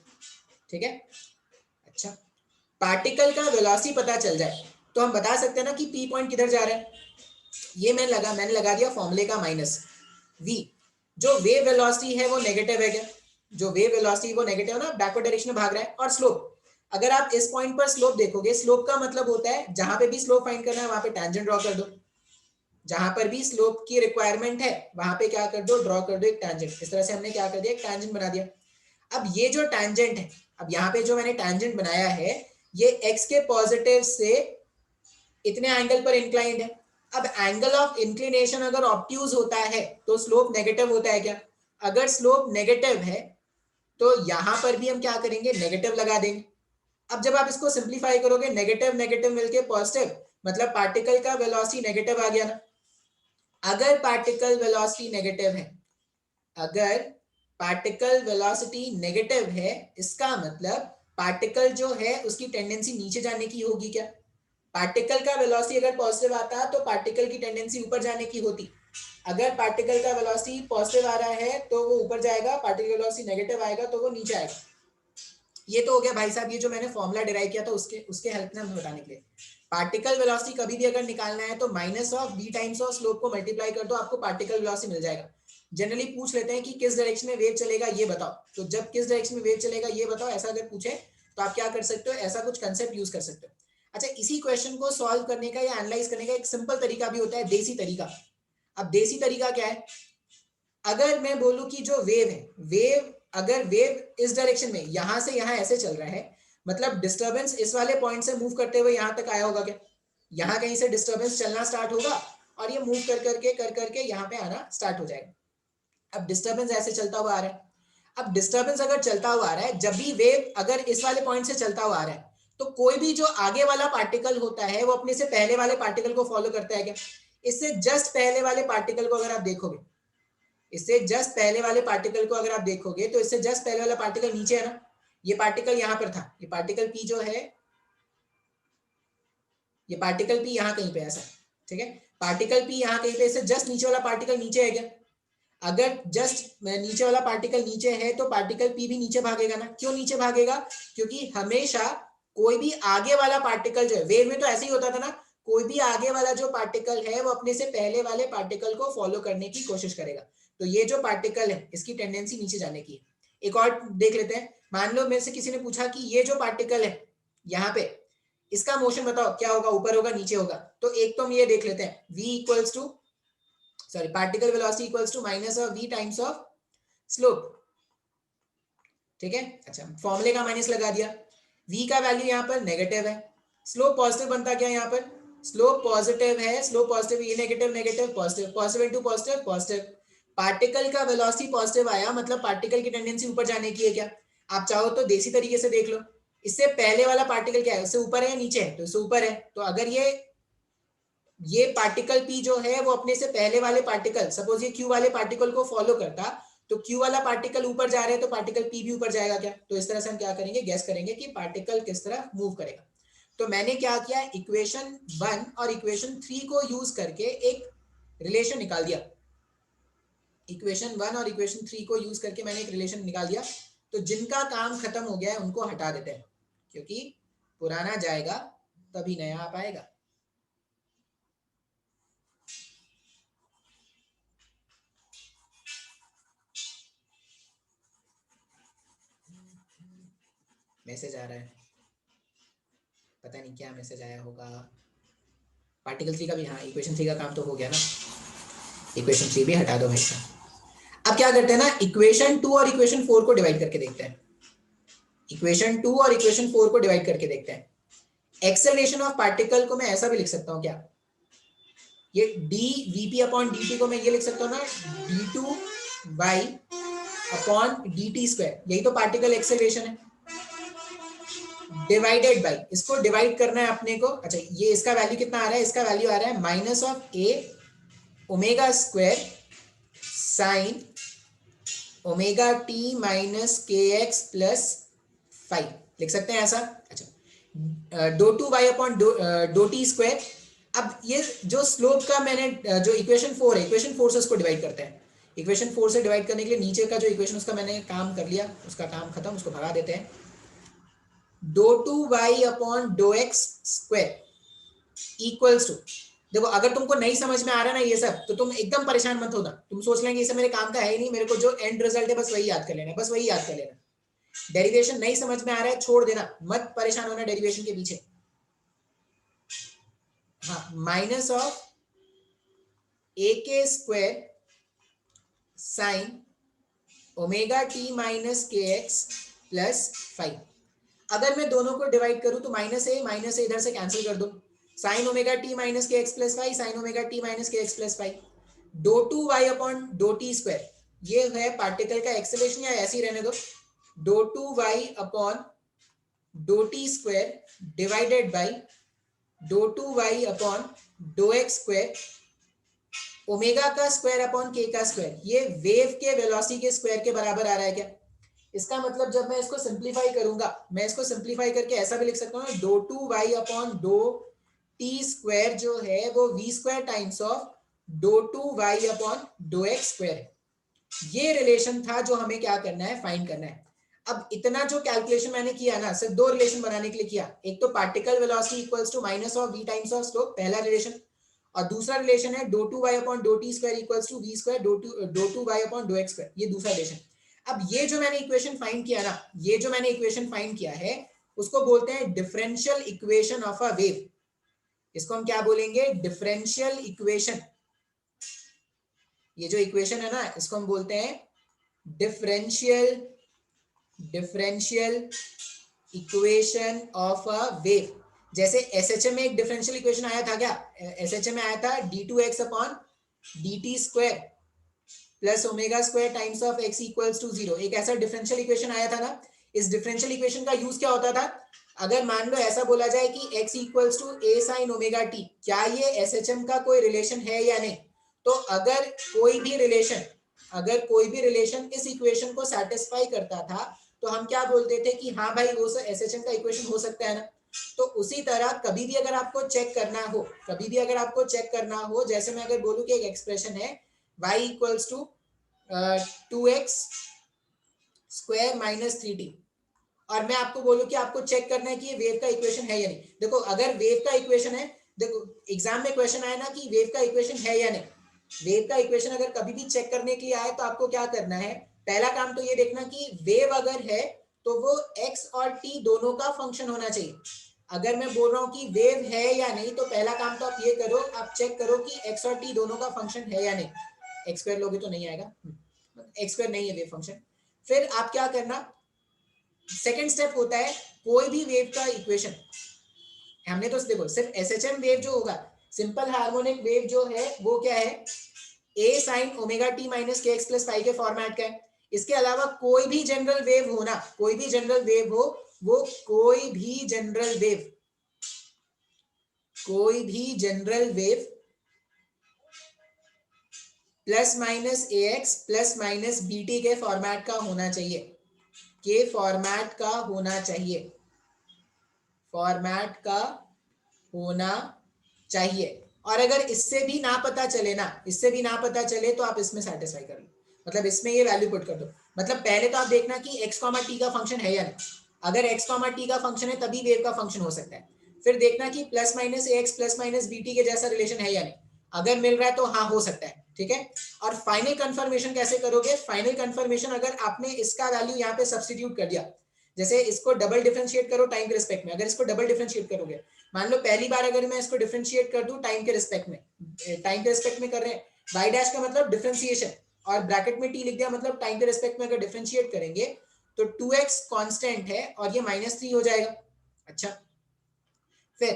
ठीक है। अच्छा, पार्टिकल का वेलोसिटी पता चल जाए तो हम बता सकते हैं ना कि p पॉइंट किधर जा रहा है। ये मैंने लगा दिया फॉर्मूले का माइनस v। जो वेव वेलोसिटी है वो नेगेटिव है क्या, जो वेव वेलोसिटी वो नेगेटिव है ना, बैकवर्ड डायरेक्शन में भाग रहा है। और स्लोप, अगर आप इस पॉइंट पर स्लोप देखोगे, स्लोप का मतलब होता है जहां पे भी स्लोप फाइंड करना है वहां पे टैंजेंट ड्रॉ कर दो, जहां पर भी स्लोप की रिक्वायरमेंट है वहां पे क्या कर दो, ड्रॉ कर दो एक टैंजेंट। इस तरह से हमने क्या कर दिया, एक टैंजेंट बना दिया। अब ये जो टैंजेंट है, अब यहाँ पे जो मैंने टैंजेंट बनाया है, ये x के पॉजिटिव से इतने एंगल पर इंक्लाइंड है। अब एंगल ऑफ इंक्लिनेशन अगर ऑब्ट्यूज होता है तो स्लोप नेगेटिव होता है क्या, अगर स्लोप नेगेटिव है तो यहां पर भी हम क्या करेंगे, नेगेटिव लगा देंगे। अब जब आप इसको सिंप्लीफाई करोगे, नेगेटिव नेगेटिव मिलके पॉजिटिव, मतलब पार्टिकल का वेलोसिटी नेगेटिव आ गया ना। अगर पार्टिकल वेलोसिटी नेगेटिव है, अगर पार्टिकल वेलोसिटी नेगेटिव है, इसका मतलब पार्टिकल जो है उसकी टेंडेंसी नीचे जाने की होगी क्या। पार्टिकल का वेलोसिटी अगर पॉजिटिव आता तो पार्टिकल की टेंडेंसी ऊपर जाने की होती। अगर पार्टिकल का वेलोसिटी पॉजिटिव आ रहा है तो वो ऊपर जाएगा, पार्टिकल वेलोसिटी नेगेटिव आएगा तो वो नीचे आएगा। ये तो हो गया भाई साहब, ये जो मैंने फॉर्मूला डिराइव किया था उसके हेल्प में हमें बताने के लिए। पार्टिकल वेलोसिटी कभी भी अगर निकालना है तो minus of v times of slope को मल्टीप्लाई कर दो, आपको पार्टिकल वेलोसिटी मिल जाएगा। जनरली पूछ लेते हैं कि किस डायरेक्शन में वेव चलेगा ये बताओ, तो जब किस डायरेक्शन में वेव चलेगा ये बताओ ऐसा अगर पूछे तो आप क्या कर सकते हो, ऐसा कुछ कंसेप्ट यूज कर सकते हो। अच्छा, इसी क्वेश्चन को सॉल्व करने का या एनालाइज करने का एक सिंपल तरीका भी होता है, देसी तरीका। अब देसी तरीका क्या है, अगर मैं बोलूं कि जो वेव है, अगर वेव इस डायरेक्शन में यहां से यहां ऐसे चल रहा है, मतलब डिस्टर्बेंस इस वाले पॉइंट से मूव करते हुए यहां तक आया होगा क्या, यहां कहीं से डिस्टर्बेंस चलना स्टार्ट होगा और ये मूव कर करके यहां पे आना स्टार्ट हो जाएगा। अब डिस्टर्बेंस ऐसे चलता हुआ आ रहा है, अब डिस्टर्बेंस अगर चलता हुआ आ रहा है, जब भी वेव अगर इस वाले पॉइंट से चलता हुआ आ रहा है, तो कोई भी जो आगे वाला पार्टिकल होता है वो अपने से पहले वाले पार्टिकल को फॉलो करता है क्या। इससे जस्ट पहले वाले पार्टिकल को अगर आप देखोगे, इससे जस्ट पहले वाले पार्टिकल को अगर आप देखोगे तो इससे जस्ट पहले वाला पार्टिकल नीचे है ना, ये पार्टिकल यहां पर था, ये पार्टिकल पी जो है, ये पार्टिकल पी यहां कहीं पे ऐसा, ठीक है। पार्टिकल पी यहाँ कहीं पे से जस्ट नीचे वाला पार्टिकल नीचे है क्या? अगर जस्ट नीचे वाला पार्टिकल नीचे है तो पार्टिकल पी भी नीचे भागेगा ना। क्यों नीचे भागेगा? क्योंकि हमेशा कोई भी आगे वाला पार्टिकल जो है, वेव में तो ऐसे ही होता था ना, कोई भी आगे वाला जो पार्टिकल है वो अपने से पहले वाले पार्टिकल को फॉलो करने की कोशिश करेगा। तो ये जो पार्टिकल है इसकी टेंडेंसी नीचे जाने की है। एक और देख लेते हैं। मान लो मेरे से किसी ने पूछा कि ये जो पार्टिकल है यहाँ पे, इसका मोशन बताओ क्या होगा, ऊपर होगा नीचे होगा? तो एक तो हम ये देख लेते हैं, v equals to particle velocity equals to minus of v times of slope. ठीक है, अच्छा फॉर्मूले का माइनस लगा दिया। v का वैल्यू यहाँ पर नेगेटिव है, स्लोप पॉजिटिव बनता क्या यहाँ पर? स्लोप पॉजिटिव है, स्लोप पॉजिटिव, ये negative negative positive, positive into positive positive. Particle का वेलोसिटी पॉजिटिव आया मतलब पार्टिकल की टेंडेंसी ऊपर जाने की है क्या? आप चाहो तो देसी तरीके से देख लो, इससे पहले वाला पार्टिकल क्या है, उससे ऊपर है या नीचे है? तो इससे ऊपर है। तो अगर ये पार्टिकल P जो है वो अपने से पहले वाले पार्टिकल, सपोज ये Q वाले पार्टिकल को फॉलो करता, तो Q वाला पार्टिकल ऊपर जा रहे हैं तो पार्टिकल P भी ऊपर जाएगा क्या? तो इस तरह से हम क्या करेंगे, गैस करेंगे कि पार्टिकल किस तरह मूव करेगा। तो मैंने क्या किया, इक्वेशन 1 और इक्वेशन 3 को यूज करके एक रिलेशन निकाल दिया। इक्वेशन 1 और इक्वेशन 3 को यूज करके मैंने एक रिलेशन निकाल दिया। तो जिनका काम खत्म हो गया है उनको हटा देते हैं, क्योंकि पुराना जाएगा तभी नया आ पाएगा। मैसेज आ रहा है, पता नहीं क्या मैसेज आया होगा। पार्टिकल 3 का भी, हाँ इक्वेशन 3 का काम तो हो गया ना, इक्वेशन 3 भी हटा दो भाई साहब। अब क्या करते हैं ना, इक्वेशन 2 और इक्वेशन 4 को डिवाइड करके देखते हैं। इक्वेशन 2 और इक्वेशन 4 को डिवाइड करके देखते हैं। एक्सेलरेशन ऑफ पार्टिकल को मैं ऐसा भी लिख सकता हूँ क्या, ये D VP upon d T को मैं ये लिख सकता हूँ ना, d2 by upon d T square, यही तो पार्टिकल एक्सेलरेशन है, डिवाइडेड बाई, इसको डिवाइड करना है अपने को। अच्छा ये इसका वैल्यू कितना आ रहा है, इसका वैल्यू आ रहा है minus of a omega square sine omega t minus k x plus 5, लिख सकते हैं ऐसा। अच्छा do two y upon dough t square. अब ये जो स्लोप का मैंने जो इक्वेशन 4 है, इक्वेशन 4 से उसको डिवाइड करते हैं। इक्वेशन 4 से डिवाइड करने के लिए नीचे का जो इक्वेशन उसका मैंने काम कर लिया, उसका काम खत्म, उसको भगा देते हैं। Do two y upon do x square equals to, देखो अगर तुमको नहीं समझ में आ रहा ना ये सब, तो तुम एकदम परेशान मत होना, तुम सोच लेंगे ये सब मेरे काम का है ही नहीं, मेरे को जो एंड रिजल्ट है बस वही याद कर लेना, बस वही याद कर लेना। डेरिवेशन नहीं समझ में आ रहा है छोड़ देना, मत परेशान होना डेरिवेशन के पीछे। हाँ माइनस ऑफ ए के square sine omega t minus k x plus 5। अगर मैं दोनों को डिवाइड करूं तो माइनस ए इधर से कैंसिल कर दो, sine omega t minus k x plus 5, sine omega t minus k x plus 5, doh two y upon dough t square, ये है पार्टिकल का एक्सेलरेशन, या ऐसे ही रहने दो, do two y upon dough t square divided by do two y upon do x square, omega का square upon k का स्क्वायर। ये वेव के वेलोसिटी के स्क्वायर के बराबर आ रहा है क्या? इसका मतलब जब मैं इसको सिंप्लीफाई करूंगा, मैं इसको सिंप्लीफाई करके ऐसा भी लिख सकता हूँ, do two y upon dough t square जो है वो v square times of do two y upon do x square है। ये रिलेशन था जो हमें क्या करना है, फाइंड करना है। अब इतना जो कैलकुलेशन मैंने किया ना, सिर्फ दो रिलेशन बनाने के लिए किया। एक तो particle velocity equals to minus of v times of slope, पहला रिलेशन, और दूसरा रिलेशन है do two y upon dough t square equals to v square do two y upon do x square, ये दूसरा रिलेशन। अब ये जो मैंने इक्वेशन फाइंड किया ना, ये जो मैंने इक्वेशन फाइंड किया है उसको बोलते हैं differential equation of a wave. इसको हम क्या बोलेंगे, डिफरेंशियल इक्वेशन। ये जो इक्वेशन है ना इसको हम बोलते हैं differential equation of a wave. जैसे एसएचएम में एक डिफरेंशियल इक्वेशन आया था क्या, एसएचएम में आया था d2x upon dt square plus omega square times of x equals to 0, एक ऐसा डिफरेंशियल इक्वेशन आया था ना। इस डिफरेंशियल इक्वेशन का यूज क्या होता था, अगर मान लो ऐसा बोला जाए कि x equals to a sin omega t, क्या ये एसएचएम का कोई रिलेशन है या नहीं? तो अगर कोई भी रिलेशन इस इक्वेशन को सेटिस्फाई करता था तो हम क्या बोलते थे कि हाँ भाई वो एसएचएम का इक्वेशन हो सकता है ना। तो उसी तरह कभी भी अगर आपको चेक करना हो, जैसे मैं अगर बोलूं कि एक एक्सप्रेशन है y equals to 2x square minus 3t, और मैं आपको बोलूं कि आपको चेक करना है कि ये वेव का इक्वेशन है या नहीं। देखो अगर वेव का इक्वेशन है, देखो एग्जाम में क्वेश्चन आया ना कि वेव का इक्वेशन है या नहीं, वेव का इक्वेशन अगर कभी भी चेक करने के लिए आए तो आपको क्या करना है, पहला काम तो ये देखना कि वेव अगर है तो वो x और t दोनों का फंक्शन होना चाहिए। अगर मैं बोल रहा हूँ कि वेव है या नहीं, तो पहला काम तो आप ये करो, आप चेक करो कि x और t दोनों का फंक्शन है या नहीं। एक्स स्क्वायर लोगे तो नहीं आएगा, एक्स स्क्वायर नहीं है वेव फंक्शन। फिर आप क्या करना, सेकेंड स्टेप होता है कोई भी वेव का इक्वेशन, हमने तो देखो सिर्फ एसएचएम वेव जो होगा, सिंपल हार्मोनिक वेव जो है वो क्या है, ए sign omega t minus k x plus five के फॉर्मेट का है। इसके अलावा कोई भी जनरल वेव हो ना, कोई भी जनरल वेव हो, वो कोई भी general wave plus minus a x plus minus b t के फॉर्मेट का होना चाहिए, के फॉर्मेट का होना चाहिए, फॉर्मेट का होना चाहिए। और अगर इससे भी ना पता चले ना, इससे भी ना पता चले तो आप इसमें सेटिस्फाई कर लो, मतलब इसमें ये वैल्यू पुट कर दो। मतलब पहले तो आप देखना कि x, t का फंक्शन है या नहीं, अगर x, t का फंक्शन है तभी वेव का फंक्शन हो सकता है। फिर देखना कि plus minus a x plus minus b t के जैसा रिलेशन है या नहीं, अगर मिल रहा है तो हाँ हो सकता है, ठीक है। और फाइनल कंफर्मेशन कैसे करोगे, फाइनल कंफर्मेशन अगर आपने इसका वैल्यू यहाँ पे सब्सटीट्यूट कर दिया, जैसे इसको डबल डिफरेंशिएट करो टाइम के रिस्पेक्ट में, अगर इसको डबल डिफरेंशिएट करोगे, मान लो पहली बार अगर मैं इसको डिफरेंशिएट कर दूं टाइम के रिस्पेक्ट में, कर रहे हैं, y डैश का मतलब डिफरेंशिएशन, और ब्रैकेट में t लिख दिया, मतलब टाइम के रिस्पेक्ट में अगर डिफरेंशिएट करेंगे तो 2x कांस्टेंट है और ये -3 हो जाएगा। अच्छा, फिर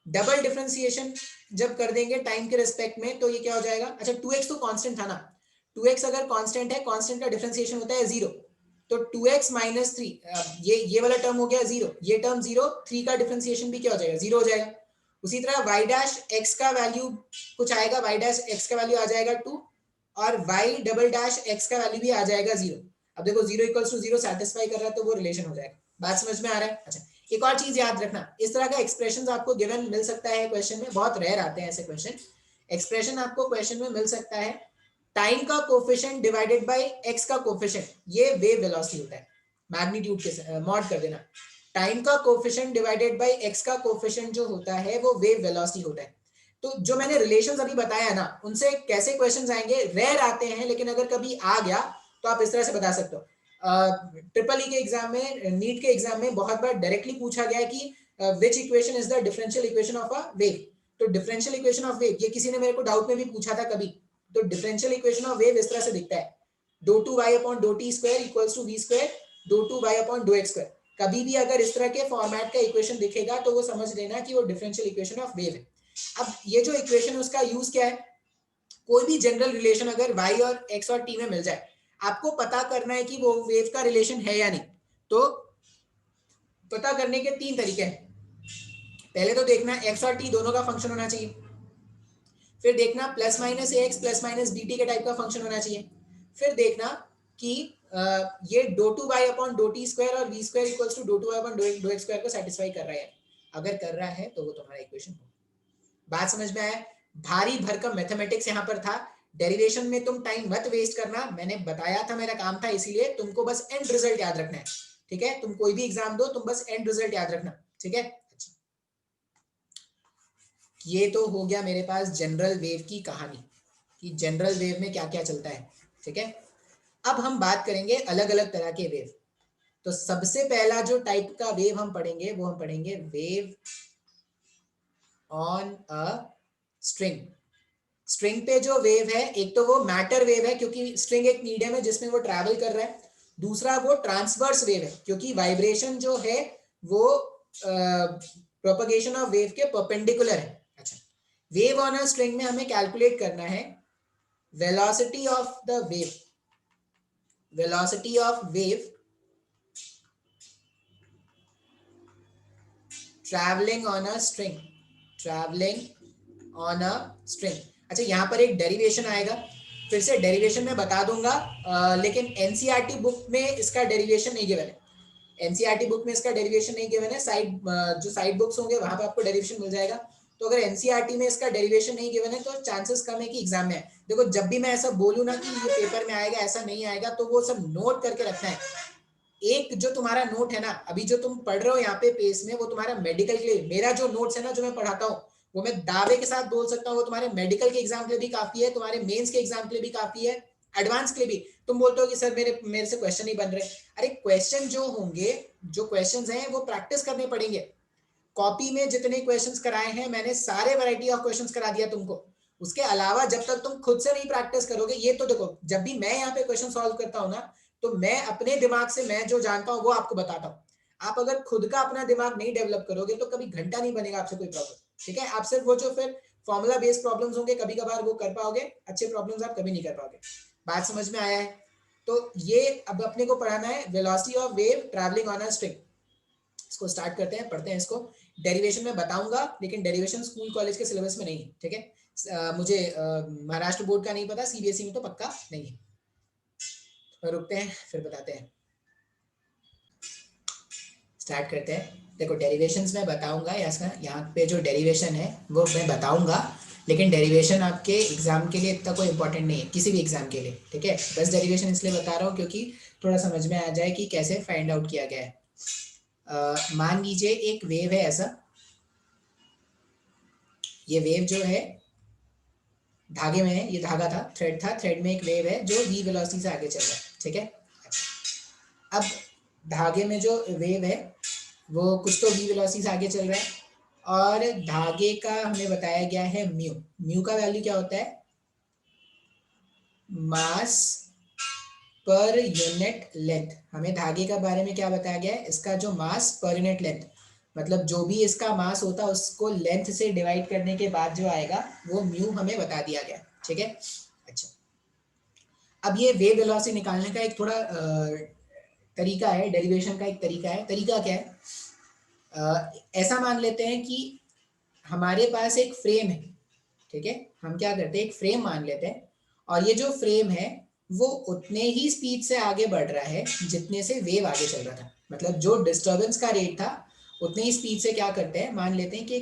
डबल डिफरेंशिएशन जब कर देंगे टाइम के रिस्पेक्ट में तो ये क्या हो जाएगा, अच्छा 2x तो कांस्टेंट था ना, 2x अगर कांस्टेंट है, कांस्टेंट का डिफरेंशिएशन होता है 0, तो 2x माइनस 3, ये वाला टर्म हो गया 0, ये टर्म 0, 3 का डिफरेंशिएशन भी क्या हो जाएगा, 0 हो जाएगा। उसी तरह y डैश x का वैल्यू कुछ आएगा, y डैश x का वैल्यू आ जाएगा 2, और y डबल डैश x का वैल्यू भी आ जाएगा 0। अब देखो 0 इक्वल्स टू 0 सेटिस्फाई कर रहा है तो वो रिलेशन हो जाएगा। बात समझ में आ रहा है? अच्छा, एक और चीज याद रखना, इस तरह का एक्सप्रेशन आपको गिवन मिल सकता है क्वेश्चन में, बहुत रेयर आते हैं ऐसे क्वेश्चन, एक्सप्रेशन आपको क्वेश्चन में मिल सकता है, टाइम का कोफिशिएंट डिवाइडेड बाय एक्स का कोफिशिएंट, ये वेव वेलोसिटी होता है, मैग्नीट्यूड के मॉड कर देना, टाइम का कोफिशिएंट डिवाइडेड बाय एक्स का कोफिशिएंट जो होता है वो वेव वेलोसिटी होता है। तो जो मैंने रिलेशंस अभी बताया ना, उनसे कैसे क्वेश्चंस आएंगे, रेयर आते हैं, लेकिन अगर कभी आ गया तो आप इस तरह से बता सकते हो। ट्रिपल ई के एग्जाम में, नीट के एग्जाम में बहुत बार डायरेक्टली पूछा गया कि विच equation is the differential equation of a wave, तो डिफरेंशियल इक्वेशन ऑफ वेव, ये किसी ने मेरे को डाउट में भी पूछा था कभी, तो डिफरेंशियल इक्वेशन ऑफ वेव इस तरह से दिखता है, dou 2y upon dou t square equals to v square dou 2y upon dou x square। कभी भी अगर इस तरह के फॉर्मेट का इक्वेशन दिखेगा तो वो समझ लेना कि वो डिफरेंशियल इक्वेशन ऑफ वेव है। अब ये जो इक्वेशन है उसका यूज क्या है, कोई भी जनरल रिलेशन अगर y और x और t में मिल जाए, आपको पता करना है कि वो वेव का रिलेशन है या नहीं। तो पता करने के 3 तरीके हैं, पहले तो देखना x और t दोनों का फंक्शन होना चाहिए, फिर देखना plus minus a x plus minus b t के टाइप का फंक्शन होना चाहिए, फिर देखना कि ये dou 2y upon dou t square और v square equals to dou 2y upon dou x square को सेटिस्फाई कर रहा है, अगर कर रहा है तो वो तुम्हारा इक्वेशन हो। बात समझ में आया? भारी भरकम मैथमेटिक्स यहाँ पर था, डेरिवेशन में तुम टाइम मत वेस्ट करना, मैंने बताया था मेरा काम था, इसीलिए तुमको बस एंड रिजल्ट याद रखना है, ठीक है। तुम कोई भी एग्जाम दो, तुम बस एंड रिजल्ट याद रखना, ठीक है। अच्छा, ये तो हो गया मेरे पास जनरल वेव की कहानी कि जनरल वेव में क्या क्या चलता है, ठीक है। अब हम बात करेंगे अलग अलग तरह के वेव। तो सबसे पहला जो टाइप का वेव हम पढ़ेंगे वो हम पढ़ेंगे wave on a string. String पे जो वेव है, एक तो वो मैटर वेव है क्योंकि स्ट्रिंग एक मीडियम है जिसमें वो ट्रैवल कर रहा है, दूसरा वो ट्रांसवर्स वेव है क्योंकि वाइब्रेशन जो है वो प्रोपगेशन ऑफ वेव के परपेंडिकुलर है। अच्छा, वेव ऑन अ स्ट्रिंग में हमें कैलकुलेट करना है velocity of the wave, velocity of wave travelling on a string, travelling on a string. अच्छा, यहाँ पर एक डेरिवेशन आएगा, फिर से डेरिवेशन में बता दूंगा, लेकिन एनसीईआरटी बुक में इसका डेरिवेशन नहीं गिवन है। एनसीईआरटी बुक में इसका डेरिवेशन नहीं गिवन है, साइड जो साइड बुक्स होंगे वहां पे आपको डेरिवेशन मिल जाएगा। तो अगर एनसीईआरटी में इसका डेरिवेशन नहीं गिवन है तो चांसेस कम है कि एग्जाम में है। देखो जब भी मैं ऐसा बोलूँ ना कि ये पेपर में आएगा ऐसा नहीं आएगा, तो वो सब नोट करके रखना है। एक जो तुम्हारा नोट है ना, अभी जो तुम पढ़ रहे हो यहाँ पे पेस में, वो तुम्हारा मेडिकल के लिए, मेरा जो नोट्स है ना जो मैं पढ़ाता हूँ, वो मैं दावे के साथ बोल सकता हूँ वो तुम्हारे मेडिकल के एग्जाम के लिए भी काफी है, तुम्हारे मेंस के एग्जाम के लिए भी काफी है, एडवांस के लिए भी। तुम बोलते हो कि सर मेरे से क्वेश्चन नहीं बन रहे, अरे क्वेश्चन जो होंगे, जो क्वेश्चन हैं वो प्रैक्टिस करने पड़ेंगे। कॉपी में जितने क्वेश्चंस कराए हैं मैंने, सारे वैरायटी ऑफ क्वेश्चंस करा दिया तुमको। उसके अलावा जब तक तुम खुद से नहीं प्रैक्टिस करोगे, ये तो देखो जब भी मैं यहाँ पे क्वेश्चन सॉल्व करता हूँ ना, तो मैं अपने दिमाग से मैं जो जानता हूँ वो आपको बताता हूँ। आप अगर खुद का अपना दिमाग नहीं डेवलप करोगे तो कभी घंटा नहीं बनेगा आपसे कोई प्रॉब्लम, ठीक है। आप सिर्फ वो जो फिर फॉर्मूला बेस्ड प्रॉब्लम्स होंगे कभी कभार वो कर पाओगे, अच्छे प्रॉब्लम्स आप कभी नहीं कर पाओगे। बात समझ में आया है? तो ये अब अपने को पढ़ाना है velocity of wave travelling on a string. इसको स्टार्ट करते हैं, पढ़ते हैं इसको। डेरिवेशन में बताऊंगा, लेकिन डेरिवेशन स्कूल कॉलेज के सिलेबस में नहीं है, ठीक है। मुझे महाराष्ट्र बोर्ड का नहीं पता, सीबीएसई में तो पक्का नहीं है। तो रुकते हैं फिर बताते हैं, स्टार्ट करते हैं। देखो डेरिवेशंस में बताऊंगा, यहाँ पे जो डेरिवेशन है वो मैं बताऊंगा, लेकिन डेरिवेशन आपके एग्जाम के लिए इतना कोई इंपॉर्टेंट नहीं है, किसी भी एग्जाम के लिए, ठीक है। बस डेरिवेशन इसलिए बता रहा हूँ क्योंकि थोड़ा समझ में आ जाए कि कैसे फाइंड आउट किया गया है। मान लीजिए एक वेव है ऐसा, ये वेव जो है धागे में है, ये धागा था, थ्रेड था, थ्रेड में एक वेव है जो v वेलोसिटी से आगे चल रहा है, ठीक है। अच्छा, अब धागे में जो वेव है वो कुछ तो v वेलोसिटी से आगे चल रहा है, और धागे का हमें बताया गया है म्यू। म्यू का वैल्यू क्या होता है? मास पर यूनिट लेंथ। हमें धागे के बारे में क्या बताया गया है? इसका जो मास पर यूनिट लेंथ, मतलब जो भी इसका मास होता है उसको लेंथ से डिवाइड करने के बाद जो आएगा वो म्यू हमें बता दिया गया, ठीक है। अच्छा, अब ये वेव वेलोसिटी निकालने का एक थोड़ा तरीका है, डेरिवेशन का एक तरीका है। तरीका क्या है? ऐसा मान लेते हैं कि हमारे पास एक फ्रेम है, ठीक है। हम क्या करते हैं, एक फ्रेम मान लेते हैं, और ये जो फ्रेम है वो उतने ही स्पीड से आगे बढ़ रहा है जितने से वेव आगे चल रहा था। मतलब जो डिस्टर्बेंस का रेट था उतने ही स्पीड से क्या करते हैं, मान लेते हैं कि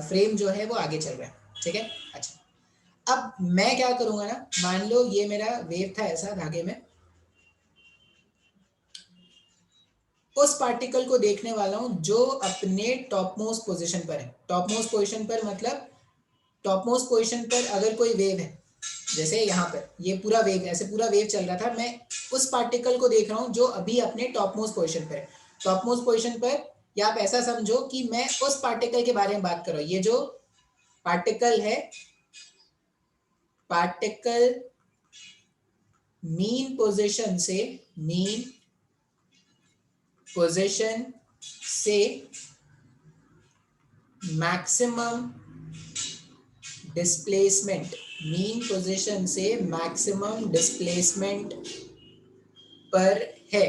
फ्रेम जो है वो आगे चल रहा है, ठीक है। अच्छा, अब मैं क्या करूंगा ना, मान लो ये मेरा वेव था ऐसा धागे में, उस पार्टिकल को देखने वाला हूं जो अपने टॉप मोस्ट पोजिशन पर है। टॉप मोस्ट पोजिशन पर मतलब टॉप मोस्ट पोजिशन पर अगर कोई वेव है, जैसे यहाँ पर ये पूरा वेव, ऐसे पूरा वेव चल रहा था, मैं उस पार्टिकल को देख रहा हूँ जो अभी अपने टॉप मोस्ट पोजिशन पर है। टॉप मोस्ट पोजिशन पर, या आप ऐसा समझो कि मैं उस पार्टिकल के बारे में बात कर रहा हूँ। ये जो पार्टिकल है, पार्टिकल मीन पोजिशन से मैक्सिमम डिस्प्लेसमेंट, मीन पोजीशन से मैक्सिमम डिस्प्लेसमेंट पर है।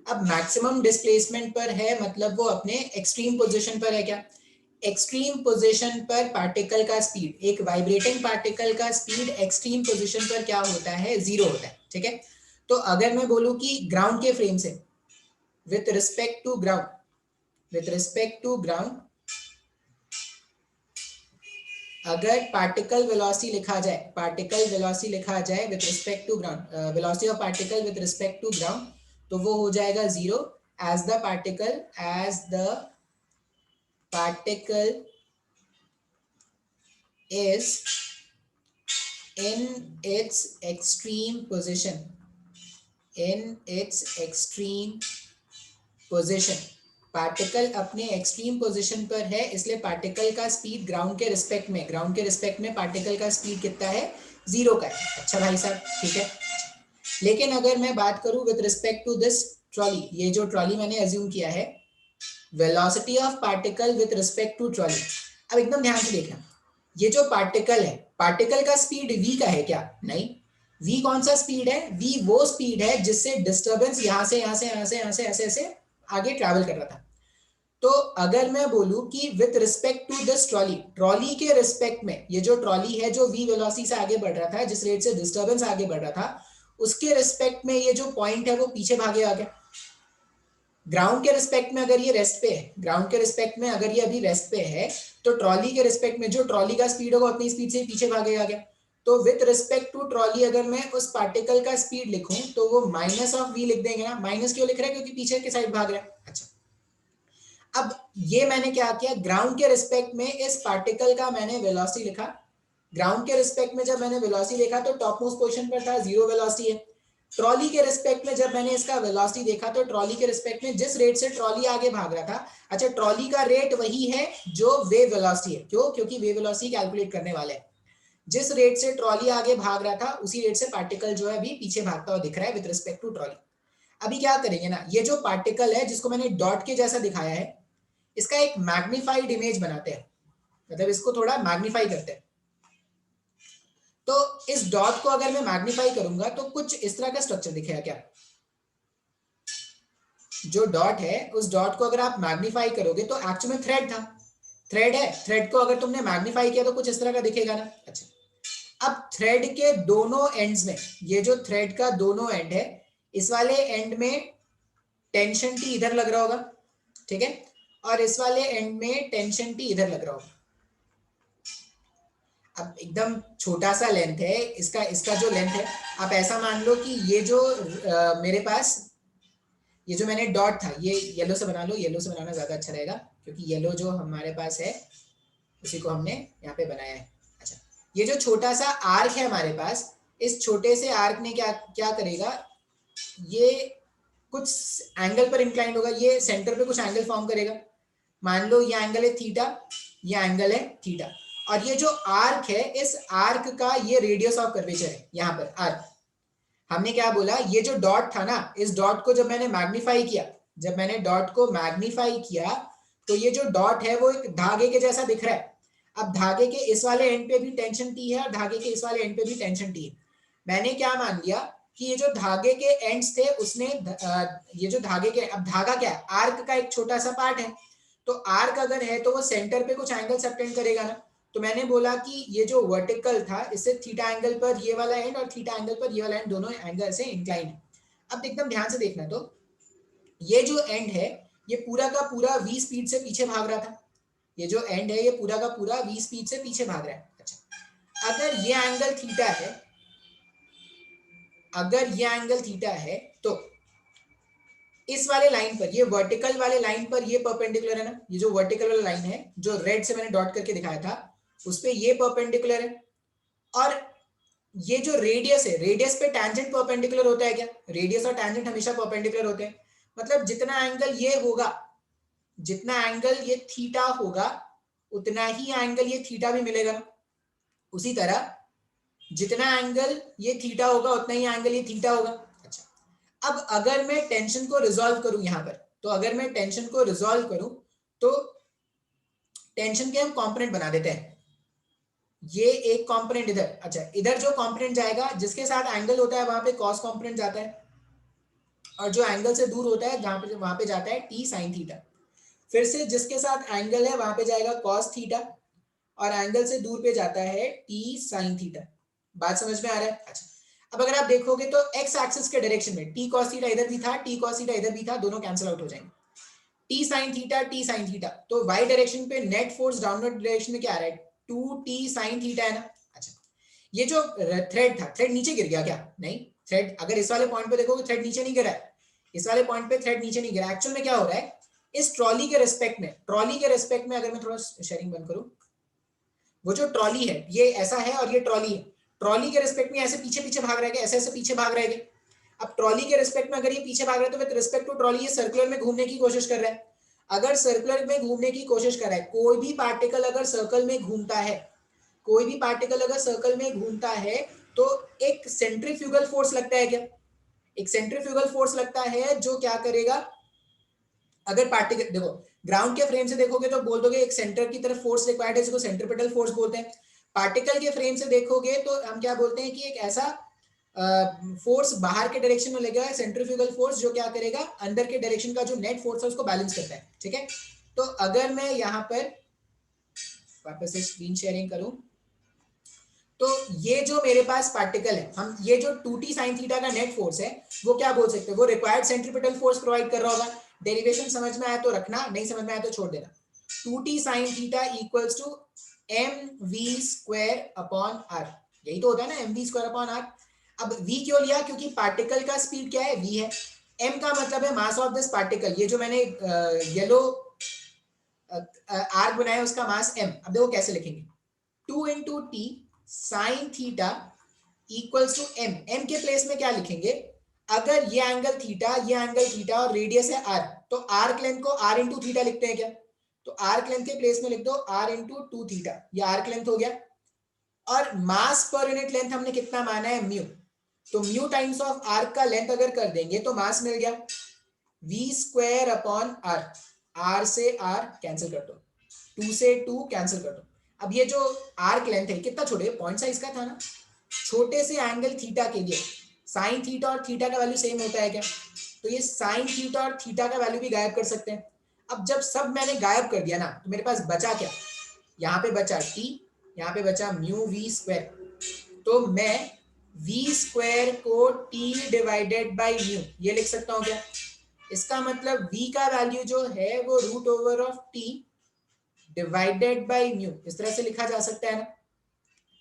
अब मैक्सिमम डिस्प्लेसमेंट पर है मतलब वो अपने एक्सट्रीम पोजीशन पर है। क्या एक्सट्रीम पोजीशन पर पार्टिकल का स्पीड, एक वाइब्रेटिंग पार्टिकल का स्पीड एक्सट्रीम पोजीशन पर क्या होता है? 0 होता है, ठीक है। तो अगर मैं बोलूं कि ग्राउंड के फ्रेम से विथ रिस्पेक्ट टू ग्राउंड अगर पार्टिकल वेलोसिटी लिखा जाए with respect to ground, velocity of particle with respect to ground, तो वो हो जाएगा 0 as the particle is in its extreme position. Particle अपने एक्सट्रीम पोजीशन पर है, इसलिए पार्टिकल का स्पीड ग्राउंड के रिस्पेक्ट में पार्टिकल का स्पीड कितना है? 0 का है। अच्छा भाई साहब, ठीक है। लेकिन अगर मैं बात करूं with respect to this trolley, ये जो ट्रॉली मैंने अज्यूम किया है, velocity of particle with respect to trolley. अब एकदम ध्यान से देखना, ये जो पार्टिकल है, पार्टिकल का स्पीड v का है क्या? नहीं। v कौन सा स्पीड है? v वो स्पीड है जिससे डिस्टर्बेंस यहां से ऐसे आगे ट्रैवल कर रहा था। तो अगर मैं बोलूं कि with respect to this trolley के रिस्पेक्ट में, ये जो ट्रॉली है जो v वेलोसिटी से आगे बढ़ रहा था, जिस रेट से डिस्टर्बेंस आगे बढ़ रहा था, उसके रिस्पेक्ट में ये जो पॉइंट है वो पीछे भागेगा क्या? ग्राउंड के रिस्पेक्ट में अगर ये रेस्ट पे है, ग्राउंड के रिस्पेक्ट में अगर ये अभी रेस्ट पे है, तो ट्रॉली के रिस्पेक्ट में जो ट्रॉली का स्पीड होगा उतनी स्पीड से पीछे भागेगा क्या? तो विथ रिस्पेक्ट टू ट्रॉली अगर मैं उस पार्टिकल का स्पीड लिखूं तो वो माइनस ऑफ वी लिख देंगे ना। माइनस क्यों लिख रहे हैं? क्योंकि पीछे की साइड भाग रहा है। अच्छा, अब ये मैंने क्या किया, ग्राउंड के रिस्पेक्ट में इस पार्टिकल का मैंने वेलोसिटी लिखा। ग्राउंड के रिस्पेक्ट में जब मैंने वेलोसिटी देखा तो टॉप मोस्ट पोजीशन पर था, जीरो वेलोसिटी है। ट्रॉली के रिस्पेक्ट में जब मैंने इसका वेलोसिटी देखा तो ट्रॉली के रिस्पेक्ट में जिस रेट से ट्रॉली आगे भाग रहा था, अच्छा ट्रॉली का रेट वही है जो वेव वेलोसिटी है। क्यों? क्योंकि वेव वेलोसिटी कैलकुलेट करने वाले हैं। जिस रेट से ट्रॉली आगे भाग रहा था उसी रेट से पार्टिकल जो है अभी पीछे भागता हुआ दिख रहा है विद रिस्पेक्ट टू ट्रॉली। अभी क्या करेंगे ना, ये जो पार्टिकल है जिसको मैंने डॉट के जैसा दिखाया है, इसका एक मैग्नीफाइड इमेज बनाते हैं, मतलब इसको थोड़ा मैग्नीफाई करते हैं। तो इस डॉट को अगर मैं मैग्नीफाई करूंगा तो कुछ इस तरह का स्ट्रक्चर दिखेगा क्या? जो डॉट है उस डॉट को अगर आप मैग्नीफाई करोगे तो एक्चुअल में थ्रेड था, थ्रेड है, थ्रेड को अगर तुमने मैग्नीफाई किया तो कुछ इस तरह का दिखेगा ना। अच्छा, अब थ्रेड के दोनों एंड्स में, ये जो थ्रेड का दोनों एंड है, इस वाले एंड में टेंशन टी इधर लग रहा होगा, ठीक है, और इस वाले एंड में टेंशन टी इधर लग रहा होगा। अब एकदम छोटा सा लेंथ है इसका, इसका जो लेंथ है, आप ऐसा मान लो कि ये जो मेरे पास ये जो मैंने डॉट था, ये येलो से बना लो, येलो से बनाना ज्यादा अच्छा रहेगा क्योंकि येलो जो हमारे पास है उसी को हमने यहाँ पे बनाया है। अच्छा, ये जो छोटा सा आर्क है हमारे पास, इस छोटे से आर्क ने क्या क्या करेगा, ये कुछ एंगल पर इंक्लाइंड होगा, ये सेंटर पे कुछ एंगल फॉर्म करेगा। मान लो ये एंगल है थीटा, ये एंगल है थीटा, और ये जो आर्क है इस आर्क का ये रेडियस ऑफ कर्वेचर है। यहाँ पर आर्क, हमने क्या बोला, ये जो डॉट था ना, इस डॉट को जब मैंने मैग्नीफाई किया, जब मैंने डॉट को मैग्नीफाई किया तो ये जो डॉट है वो एक धागे के जैसा दिख रहा है। अब धागे के इस वाले एंड पे भी टेंशन टी है और धागे के इस वाले एंड पे भी टेंशन टी है। मैंने क्या मान लिया कि ये जो धागे के एंड्स थे उसने ये जो धागे के, अब धागा क्या है, आर्क का एक छोटा सा पार्ट है, तो आर्क अगर है तो वो सेंटर पे कुछ एंगल सबटेंड करेगा ना। तो मैंने बोला कि ये जो वर्टिकल था इससे थीटा एंगल पर ये वाला एंड और थीटा एंगल पर ये वाला एंड दोनों एंगल से इंक्लाइन है। अब एकदम ध्यान से देखना, तो ये जो एंड है ये पूरा का पूरा v स्पीड से पीछे भाग रहा था, ये जो एंड है ये पूरा का पूरा v स्पीड से पीछे भाग रहा है। अच्छा, अगर ये एंगल थीटा है, अगर ये एंगल थीटा है तो इस वाले लाइन पर, ये वर्टिकल वाले लाइन पर ये परपेंडिकुलर है ना, ये जो वर्टिकल वाला लाइन है जो रेड से मैंने डॉट करके दिखाया था उस पे ये परपेंडिकुलर है। और ये जो रेडियस है, रेडियस पे टैंजेंट परपेंडिकुलर होता है क्या? रेडियस और टैंजेंट हमेशा परपेंडिकुलर होते हैं। मतलब जितना एंगल ये होगा, जितना एंगल ये थीटा होगा उतना ही एंगल ये थीटा भी मिलेगा ना। उसी तरह जितना एंगल ये थीटा होगा उतना ही एंगल ये थीटा होगा। अच्छा, अब अगर मैं टेंशन को रिजॉल्व करूं यहां पर, तो अगर मैं टेंशन को रिजॉल्व करूं तो टेंशन के हम कंपोनेंट बना देते हैं। ये एक कंपोनेंट इधर, अच्छा इधर जो कंपोनेंट जाएगा जिसके साथ एंगल होता है वहां पे कॉस कंपोनेंट जाता है, और जो एंगल से दूर होता है जहां पे वहां पे जाता है टी साइन थीटा। फिर से जिसके साथ एंगल है वहां पे जाएगा कॉस थीटा, और एंगल से दूर पे जाता है टी साइन थीटा। बात समझ में आ रहा है? अच्छा, अब अगर आप देखोगे तो एक्स एक्सिस के डायरेक्शन में टी कॉस थीटा इधर भी था, टी कॉस थीटा इधर भी था, दोनों कैंसिल आउट हो जाएंगे। T sine theta, T sine theta, तो वाई डायरेक्शन पे नेट फोर्स डाउनवर्ड डायरेक्शन में क्या आ रहा है, टू टी साइन थीटा है ना। अच्छा, ये जो थ्रेड था, थ्रेड नीचे गिर गया क्या? नहीं, थ्रेड अगर इस वाले पॉइंट पे देखोगे थ्रेड नीचे नहीं गिरा है, इस वाले पॉइंट पे थ्रेड नीचे नहीं गिरा। एक्चुअल में क्या हो रहा है, इस ट्रॉली के रिस्पेक्ट में, ट्रॉली के रिस्पेक्ट में अगर मैं थोड़ा शेयरिंग बंद करूं, वो जो ट्रॉली है ये ऐसा है और ये ट्रॉली है, ट्रॉली के रिस्पेक्ट में ऐसे पीछे पीछे भाग रहा है, ऐसे ऐसे पीछे भाग रहा है। अब ट्रॉली के रिस्पेक्ट में अगर ये पीछे भाग रहा है तो विद रिस्पेक्ट टू ट्रॉली ये सर्कुलर में घूमने की कोशिश कर रहा है। अगर सर्कुलर में घूमने की कोशिश कर रहा है, कोई भी पार्टिकल अगर सर्कल में घूमता है, कोई भी पार्टिकल अगर सर्कल में घूमता है तो एक सेंट्रीफ्यूगल फोर्स लगता है क्या? एक सेंट्रीफ्यूगल फोर्स लगता है जो क्या करेगा, अगर पार्टिकल देखो ग्राउंड के फ्रेम से देखोगे तो बोल दोगे एक सेंटर की तरफ फोर्स रिक्वायर्ड है जिसको सेंट्रीपिटल फोर्स बोलते हैं। पार्टिकल के फ्रेम से देखोगे तो हम क्या बोलते हैं कि एक ऐसा फोर्स बाहर के डायरेक्शन में लगेगा, सेंट्रीफ्यूगल फोर्स, जो क्या करेगा अंदर के डायरेक्शन का जो नेट फोर्स है उसको बैलेंस करता है। ठीक है, तो अगर मैं यहाँ पर वापस से स्क्रीन शेयरिंग करूं तो ये जो मेरे पास पार्टिकल है, हम ये जो 2t sin थीटा का नेट फोर्स है वो क्या बोल सकते हैं, वो रिक्वायर्ड सेंट्रीपिटल फोर्स प्रोवाइड कर रहा होगा। डेरिवेशन समझ में आया तो रखना, नहीं समझ में आया तो छोड़ देना। 2t sin theta equals to mv² upon r, यही तो होता है ना mv² अपॉन r। अब v क्यों लिया, क्योंकि पार्टिकल का स्पीड क्या है, v है। m का मतलब है मास ऑफ दिस पार्टिकल, ये जो मैंने येलो आर्क बनाया उसका मास m। अब देखो कैसे लिखेंगे, 2 into t sine theta equals to m। m के प्लेस में क्या लिखेंगे, अगर ये एंगल थीटा और रेडियस है r, तो आर्क लेंथ को r इंटू थीटा लिखते हैं क्या, तो आर्क लेंथ के प्लेस में लिख दो r इंटू 2 थीटा, ये आर्क लेंथ हो गया। और मास पर यूनिट लेंथ हमने कितना माना है, म्यू, तो म्यू टाइम्स ऑफ आर्क का लेंथ अगर कर देंगे तो मास मिल गया v² अपॉन r। r से r कैंसिल कर दो, 2 से 2 कैंसिल कर दो। अब ये जो आर्क लेंथ है कितना छोटे, पॉइंट साइज का था ना, छोटे से एंगल थीटा के लिए साइन थीटा और थीटा का वैल्यू सेम होता है क्या, तो ये साइन थीटा और थीटा का वैल्यू भी गायब कर सकते हैं। अब जब सब मैंने गायब कर दिया ना, तो मेरे पास बचा क्या, यहाँ पे बचा t, यहाँ पे बचा म्यू v², तो मैं v² को t डिवाइडेड बाई म्यू ये लिख सकता हूँ क्या। इसका मतलब v का वैल्यू जो है वो root over of t divided by mu, इस तरह से लिखा जा सकता है ना।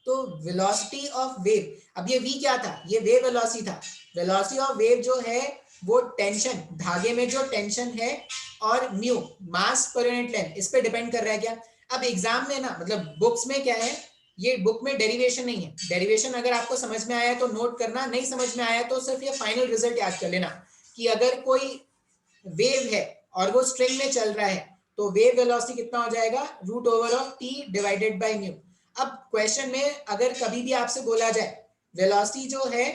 तो वेलोसिटी ऑफ वेव, अब ये v क्या था, ये वेव वेलोसिटी था। वेलोसिटी ऑफ वेव जो है वो टेंशन, धागे में जो टेंशन है, और म्यू मास पर यूनिट लेंथ, इस पे डिपेंड कर रहा है क्या। अब एग्जाम में ना, मतलब बुक्स में क्या है, ये बुक में डेरिवेशन नहीं है। डेरिवेशन अगर आपको समझ में आया तो नोट करना, नहीं समझ में आया तो सिर्फ ये फाइनल रिजल्ट याद कर लेना कि अगर कोई वेव है और वो स्ट्रिंग में चल रहा है तो वेव वेलोसिटी कितना हो जाएगा, root over of t divided by mu. अब क्वेश्चन में अगर कभी भी आपसे बोला जाए वेलोसिटी जो है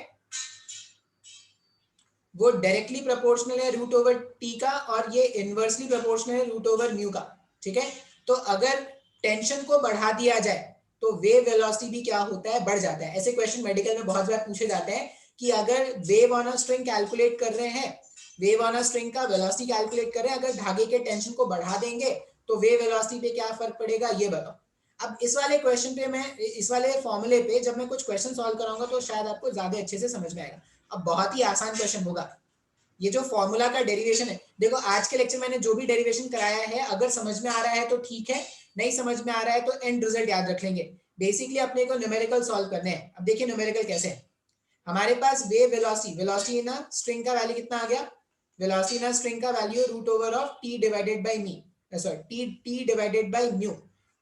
वो डायरेक्टली प्रोपोर्शनल है रूट ओवर टी का, और ये इनवर्सली प्रोपोर्शनल है रूट ओवर म्यू का, ठीक है। तो अगर टेंशन को बढ़ा दिया जाए तो वेव वेलोसिटी भी क्या होता है, बढ़ जाता है। ऐसे क्वेश्चन मेडिकल में बहुत बार पूछे जाते हैं कि अगर wave on a string calculate कर रहे हैं, वेव ऑन अ स्ट्रिंग का वेलोसिटी कैलकुलेट कर रहे हैं, अगर धागे के टेंशन को बढ़ा देंगे तो वेव वेलोसिटी पे क्या फर्क पड़ेगा, ये बताओ। अब इस वाले क्वेश्चन पे मैं, इस वाले फॉर्मूले पे जब मैं कुछ क्वेश्चन सॉल्व कराऊंगा तो शायद आपको ज्यादा अच्छे से समझ में आएगा। अब बहुत ही आसान क्वेश्चन होगा, ये जो फॉर्मूला का डेरिवेशन है, देखो आज के लेक्चर मैंने जो भी डेरिवेशन कराया है, अगर समझ में आ रहा है तो ठीक है, नहीं समझ में आ रहा है तो एंड रिजल्ट याद रख लेंगे। बेसिकली अपने को न्यूमेरिकल सॉल्व करने हैं। अब देखिए न्यूमेरिकल कैसे है, हमारे पास वेव वेलोसिटी, वेलोसिटी ना स्ट्रिंग का वैल्यू कितना आ गया, वेलोसिटी ना स्ट्रिंग का value root over of t divided by me, sorry t divided by mu.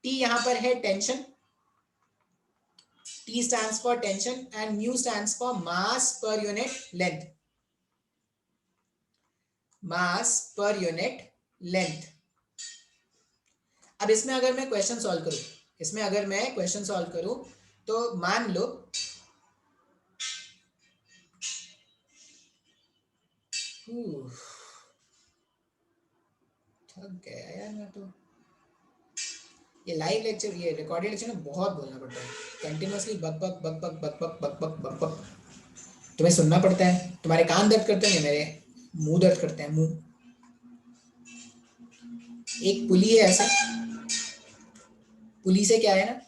T यहाँ पर है tension, T stands for tension and mu stands for mass per unit length, mass per unit length। अब इसमें अगर मैं question solve करूं, इसमें अगर मैं क्वेश्चन सॉल्व करूं तो मान लो थक गया यार मैं तो। ये लाइव लेक्चर, ये रिकॉर्डेड लेक्चर में बहुत बोलना पड़ता है, कंटिन्यूअसली बक बक बक बक बक बक बक बक बक बक, तुम्हें सुनना पड़ता है। तुम्हारे कान दर्द करते हैं, मेरे मुंह दर्द करते हैं, मुंह। एक पुली है ऐसे, पुली से क्या है ना,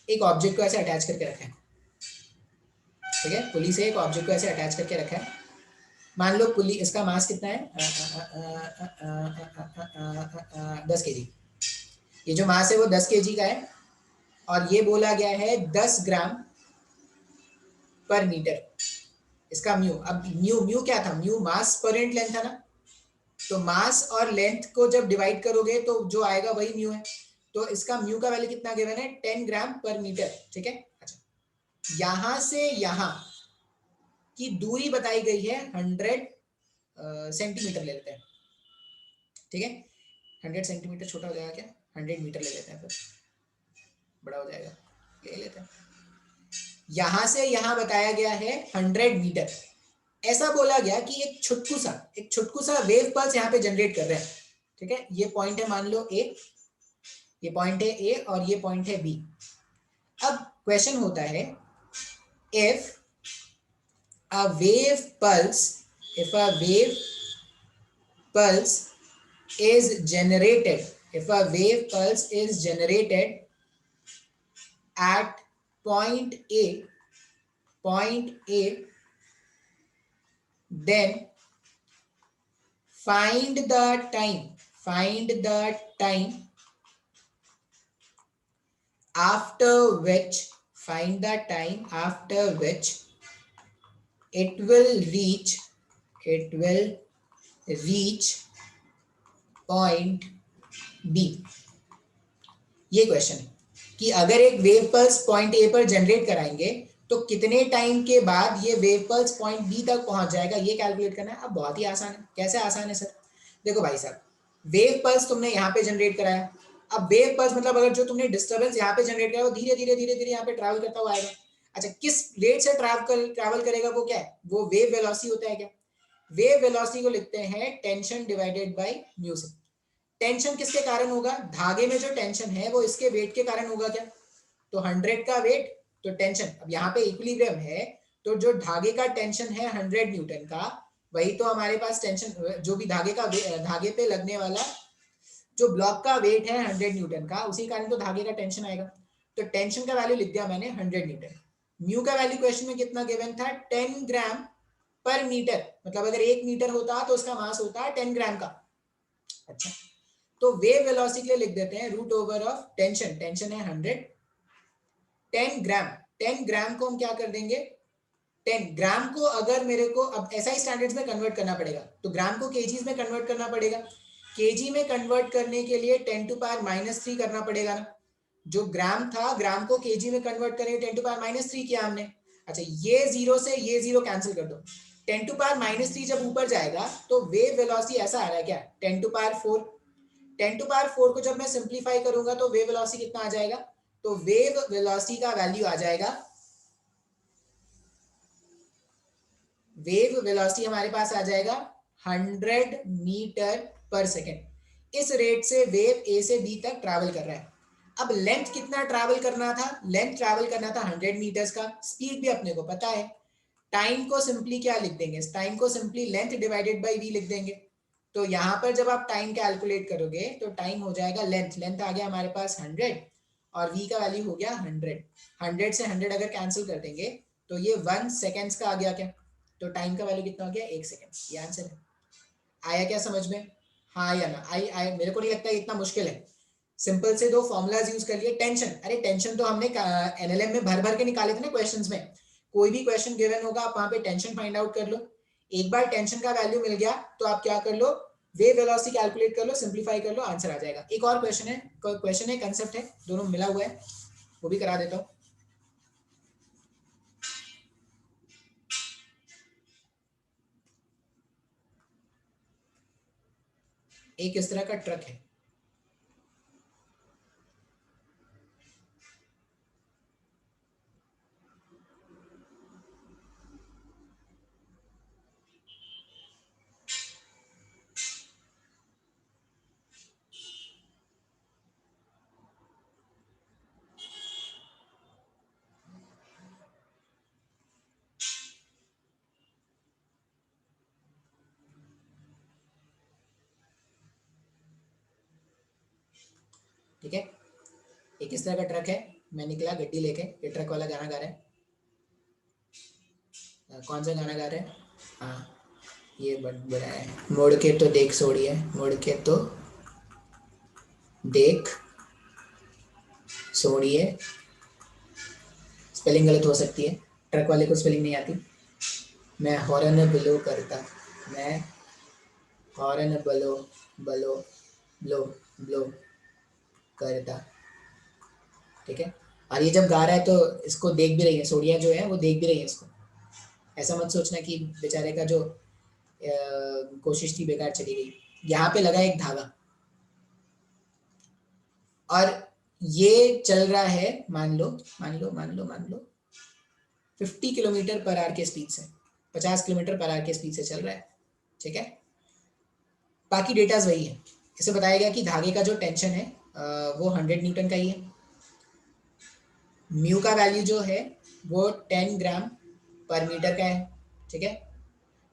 एक ऑब्जेक्ट को ऐसे अटैच करके रखा है, ठीक है। पुली से एक ऑब्जेक्ट को ऐसे अटैच करके रखा है। मान लो पुली, इसका मास कितना है, 10 kg। ये जो मास है वो 10 kg का है, और ये बोला गया है 10 ग्राम पर मीटर इसका म्यू। अब म्यू म्यू क्या था, म्यू मास पर यूनिट लेंथ था ना, तो मास और लेंथ को जब डिवाइड करोगे तो जो आएगा वही म्यू है। तो इसका म्यू का वैल्यू कितना गिवन है, 10 ग्राम पर मीटर, ठीक है। अच्छा, यहां से यहां की दूरी बताई गई है 100 सेंटीमीटर ले लेते हैं, ठीक है। 100 सेंटीमीटर छोटा हो जाएगा क्या, 100 मीटर ले लेते हैं, फिर बड़ा हो जाएगा, ले लेते हैं। यहां से यहां बताया गया है 100 मीटर। ऐसा बोला गया कि एक छुटकू सा वेव पल्स यहाँ पे जनरेट कर रहे हैं, ठीक है। ये पॉइंट है मान लो ए, ये पॉइंट है ए और ये पॉइंट है बी। अब क्वेश्चन होता है, if a wave pulse if a wave pulse is generated, if a wave pulse is generated at point a, point a, then find the time after which it will reach point B। ये question है कि अगर एक wave pulse point A पर generate कराएंगे तो कितने time के बाद ये वेव पल्स पॉइंट बी तक पहुंच जाएगा, ये कैलकुलेट करना है। अब बहुत ही आसान है। कैसे आसान है सर? देखो भाई साहब, वेव पल्स तुमने यहाँ पे जनरेट कराया। अब वेव पल्स मतलब अगर जो तुमने डिस्टर्बेंस यहाँ पे जनरेट कराया वो धीरे धीरे धीरे धीरे यहाँ पे ट्रैवल करता हुआ आएगा। अच्छा, किस रेट से ट्रैवल करेगा वो क्या है? वो वेव वेलोसिटी होता है क्या? वेव वेलोसिटी को लिखते हैं टेंशन डिवाइडेड बाय म्यू से। टेंशन किसके कारण होगा? धागे में जो टेंशन है वो इसके वेट के कारण होगा क्या? तो 100 का वेट तो टेंशन, अब यहाँ पे इक्विलिब्रियम है तो जो धागे का टेंशन है 100 न्यूटन का, वही तो हमारे पास टेंशन जो भी धागे पे लगने वाला जो ब्लॉक का वेट है 100 न्यूटन का, उसी कारण तो धागे का टेंशन आएगा। तो टेंशन का वैल्यू लिख दिया मैंने 100 न्यूटन। म्यू का वैल्यू क्वेश्चन में कितना गिवन था? 10 ग्राम पर मीटर, मतलब अगर 1 मीटर होता तो उसका मास होता है 10 ग्राम का। अच्छा, तो वेव वेलोसिटी के लिए लिख देते हैं रूट ओवर ऑफ टेंशन है 100, 10 ग्राम को हम क्या कर देंगे? 10 ग्राम को अगर मेरे को अब एसआई स्टैंडर्ड्स में कन्वर्ट करना पड़ेगा तो ग्राम को केजीज में कन्वर्ट करना पड़ेगा। केजी में कन्वर्ट करने के लिए 10 टू पावर -3 करना पड़ेगा ना। जो ग्राम था, ग्राम को केजी में कन्वर्ट करने 10 टू पावर -3 किया हमने। अच्छा, ये जीरो से ये जीरो कैंसिल कर दो। 10 टू पावर -3 जब ऊपर जाएगा तो वेव वेलोसिटी ऐसा आ रहा है क्या? 10 टू पावर 4। 10 टू पावर 4 को जब मैं सिंप्लीफाई करूंगा तो वेव वेलोसिटी कितना आ जाएगा? तो वेव वेलोसिटी का वैल्यू आ जाएगा, वेव वेलोसिटी हमारे पास आ जाएगा 100 मीटर पर सेकेंड। इस रेट से वेव ए से बी तक ट्रैवल कर रहा है। अब लेंथ कितना ट्रैवल करना था? लेंथ ट्रैवल करना था 100 मीटर्स का। स्पीड भी अपने को पता है। टाइम को सिंपली क्या लिख देंगे? टाइम को simply length divided by v लिख देंगे। तो यहाँ पर जब आप टाइम कैलकुलेट करोगे तो टाइम हो जाएगा लेंथ आ गया हमारे पास 100 और v का वैल्यू हो गया 100। 100 से 100 अगर कैंसिल कर देंगे तो ये 1 सेकेंड्स का आ गया क्या? तो टाइम का वैल्यू कितना हो गया? 1 सेकेंड। ये आंसर है। आया क्या समझ में? हाँ या ना? आई मेरे को नहीं लगता इतना मुश्किल है। सिंपल से दो फॉर्मूलाज यूज कर लिए। टेंशन, अरे टेंशन तो हमने एनएलएम में भर भर के निकाले थे ना क्वेश्चंस में। कोई भी क्वेश्चन गिवन होगा आप वहां पे टेंशन फाइंड आउट कर लो। एक बार टेंशन का वैल्यू मिल गया तो आप क्या कर लो? वेव वेलोसिटी कैलकुलेट कर लो, सिंप्लीफाई कर लो, आंसर आ जाएगा। एक और क्वेश्चन है कंसेप्ट है, दोनों मिला हुआ है, वो भी करा देता हूँ। एक इस तरह का ट्रक है, ठीक है। एक इस तरह का ट्रक है, मैं निकला गड्डी लेके, ये ट्रक वाला गाना गा रहा है। कौन सा गाना गा रहा है? हाँ, ये बड़ा है। मुड़ के तो देख सोड़िए, मुड़ के तो देख सोड़िए। स्पेलिंग गलत हो सकती है, ट्रक वाले को स्पेलिंग नहीं आती। मैं हॉर्न ब्लो करता, मैं horn blow blow blow blow करता। ठीक है। और ये जब गा रहा है तो इसको देख भी रही है, सोडिया जो है वो देख भी रही है इसको। ऐसा मत सोचना कि बेचारे का जो कोशिश थी बेकार चली गई। यहाँ पे लगा एक धागा और ये चल रहा है, मान लो 50 किलोमीटर पर आवर के स्पीड से, 50 किलोमीटर पर आवर के स्पीड से चल रहा है। ठीक है। बाकी डेटाज वही है। इसे बताया गया कि धागे का जो टेंशन है वो 100 न्यूटन का ही है। म्यू का वैल्यू जो है वो 10 ग्राम पर मीटर का है। ठीक है।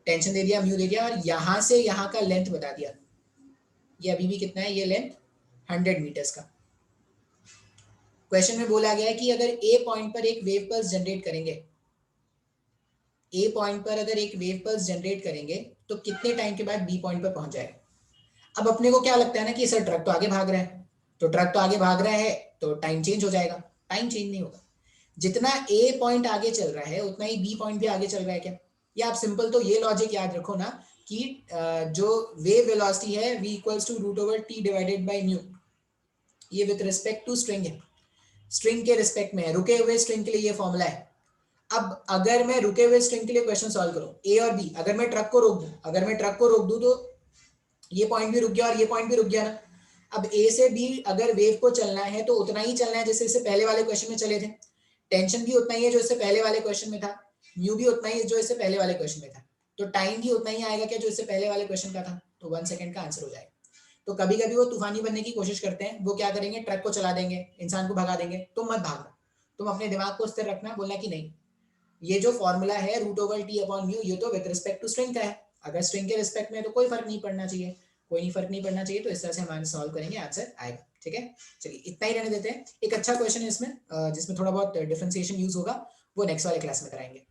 टेंशन दे दिया, म्यू दे दिया, और यहाँ से यहाँ का लेंथ बता दिया। ये अभी भी कितना है? ये लेंथ 100 मीटर्स का। क्वेश्चन में बोला गया है कि अगर ए पॉइंट पर एक वेव पल्स जनरेट करेंगे, ए पॉइंट पर अगर एक वेव पल्स जनरेट करेंगे तो कितने टाइम के बाद बी पॉइंट पर पहुंच जाएगा। अब अपने को क्या लगता है ना कि सर ट्रक तो आगे भाग रहा है, तो ट्रक तो आगे भाग रहा है तो टाइम चेंज हो जाएगा। टाइम चेंज नहीं होगा, जितना ए पॉइंट आगे चल रहा है उतना ही बी पॉइंट भी आगे चल रहा है क्या। या आप सिंपल तो ये लॉजिक याद रखो ना कि जो वेव वेलोसिटी है v equals to root over t divided by mu, ये विद रिस्पेक्ट टू स्ट्रिंग है, स्ट्रिंग के रिस्पेक्ट में है, रुके हुए स्ट्रिंग के लिए ये फॉर्मूला है। अब अगर मैं रुके हुए स्ट्रिंग के लिए क्वेश्चन सॉल्व करूं, ए और बी, अगर मैं ट्रक को रोक दूं, अगर मैं ट्रक को रोक दूं तो ये पॉइंट भी रुक गया और ये पॉइंट भी रुक गया ना। अब ए से बी अगर वेव को चलना है तो उतना ही चलना है जैसे इससे पहले वाले क्वेश्चन में चले थे, टेंशन भी उतना ही है जो इससे पहले वाले क्वेश्चन में था, म्यू भी उतना ही है जो इससे पहले वाले क्वेश्चन में था, तो टाइम भी उतना ही आएगा क्या जो इससे पहले वाले क्वेश्चन का था, तो 1 सेकंड का आंसर हो जाएगा। तो कभी कभी वो तूफानी बनने की कोशिश करते हैं, वो क्या करेंगे, ट्रक को चला देंगे, इंसान को भगा देंगे, तुम मत भागना, तुम अपने दिमाग को स्थिर रखना, बोलना कि नहीं ये जो फॉर्मूला है root over t upon mu, ये तो विद रिस्पेक्ट टू स्ट्रिंग का है, अगर स्ट्रिंग के रिस्पेक्ट में तो कोई फर्क नहीं पड़ना चाहिए, कोई नहीं फर्क नहीं पड़ना चाहिए, तो इस तरह से हम सॉल्व करेंगे, आंसर आएगा। ठीक है, चलिए इतना ही रहने देते हैं। एक अच्छा क्वेश्चन है इसमें जिसमें थोड़ा बहुत डिफरेंशिएशन यूज होगा, वो नेक्स्ट वाले क्लास में कराएंगे।